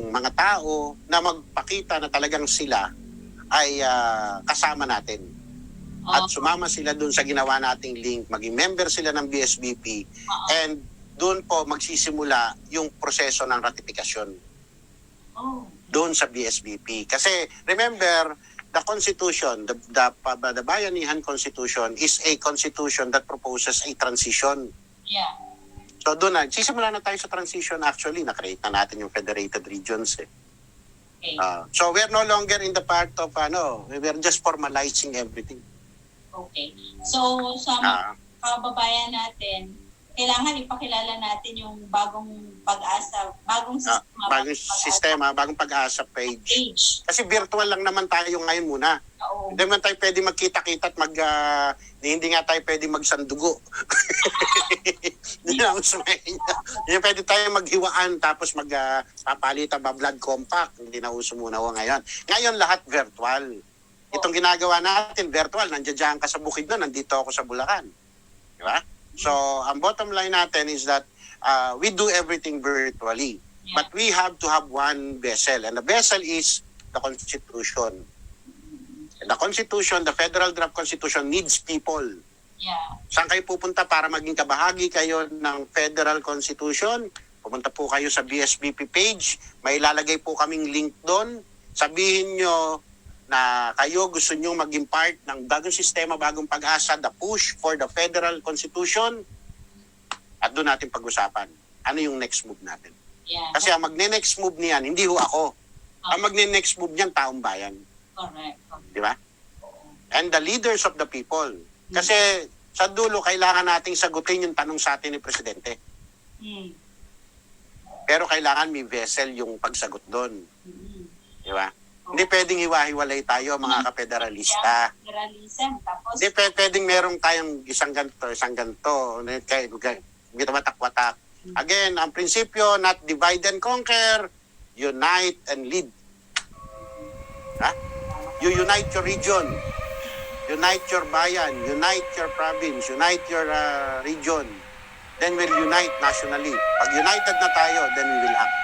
mga tao na magpakita na talagang sila ay kasama natin. At sumama sila doon sa ginawa nating link, maging member sila ng BSBP, and doon po magsisimula yung proseso ng ratifikasyon. Doon sa BSBP. Kasi remember, the Constitution, the Bayanihan Constitution is a constitution that proposes a transition. Yeah. So doon sisimula na tayo sa transition. Actually, na-create na natin yung federated regions. Okay. So we're no longer in the part of, we're just formalizing everything. Okay. So, sa mga kababayan natin, kailangan ipakilala natin yung bagong pag-asa, bagong sistema, bagong pag-asa page. Kasi virtual lang naman tayo ngayon muna. Oo. Hindi man tayo pwede magkita-kita at hindi nga tayo pwede magsandugo. Hindi pwede tayo maghiwaan tapos papalitan ba blood compact. Hindi na uso muna ngayon. Ngayon lahat virtual. Itong ginagawa natin virtual. Nandiyan ka sa bukid na, nandito ako sa Bulacan. Di ba? So, ang bottom line natin is that we do everything virtually. Yeah. But we have to have one vessel. And the vessel is the Constitution. And the Constitution, the Federal Draft Constitution needs people. Yeah. Saan kayo pupunta para maging kabahagi kayo ng Federal Constitution? Pumunta po kayo sa BSBP page. May ilalagay po kaming link doon. Sabihin nyo na kayo gusto nyo maging part ng bagong sistema, bagong pag-asa, the push for the Federal Constitution, at doon natin pag-usapan. Ano yung next move natin? Yeah. Kasi ang magne-next move niyan, hindi ho ako. Ang magne-next move niyan, taong bayan. Correct. Di ba? And the leaders of the people. Kasi sa dulo, kailangan nating sagutin yung tanong sa atin ni Presidente. Pero kailangan may vessel yung pagsagot doon. Di ba? Hindi pwedeng hiwa-hiwalay tayo, mga kapederalista. Tapos, Hindi pwedeng merong tayong isang ganito. Watak-watak. Again, ang prinsipyo, not divide and conquer, unite and lead. You unite your region, unite your bayan, unite your province, unite your region. Then we'll unite nationally. Pag united na tayo, then we will act.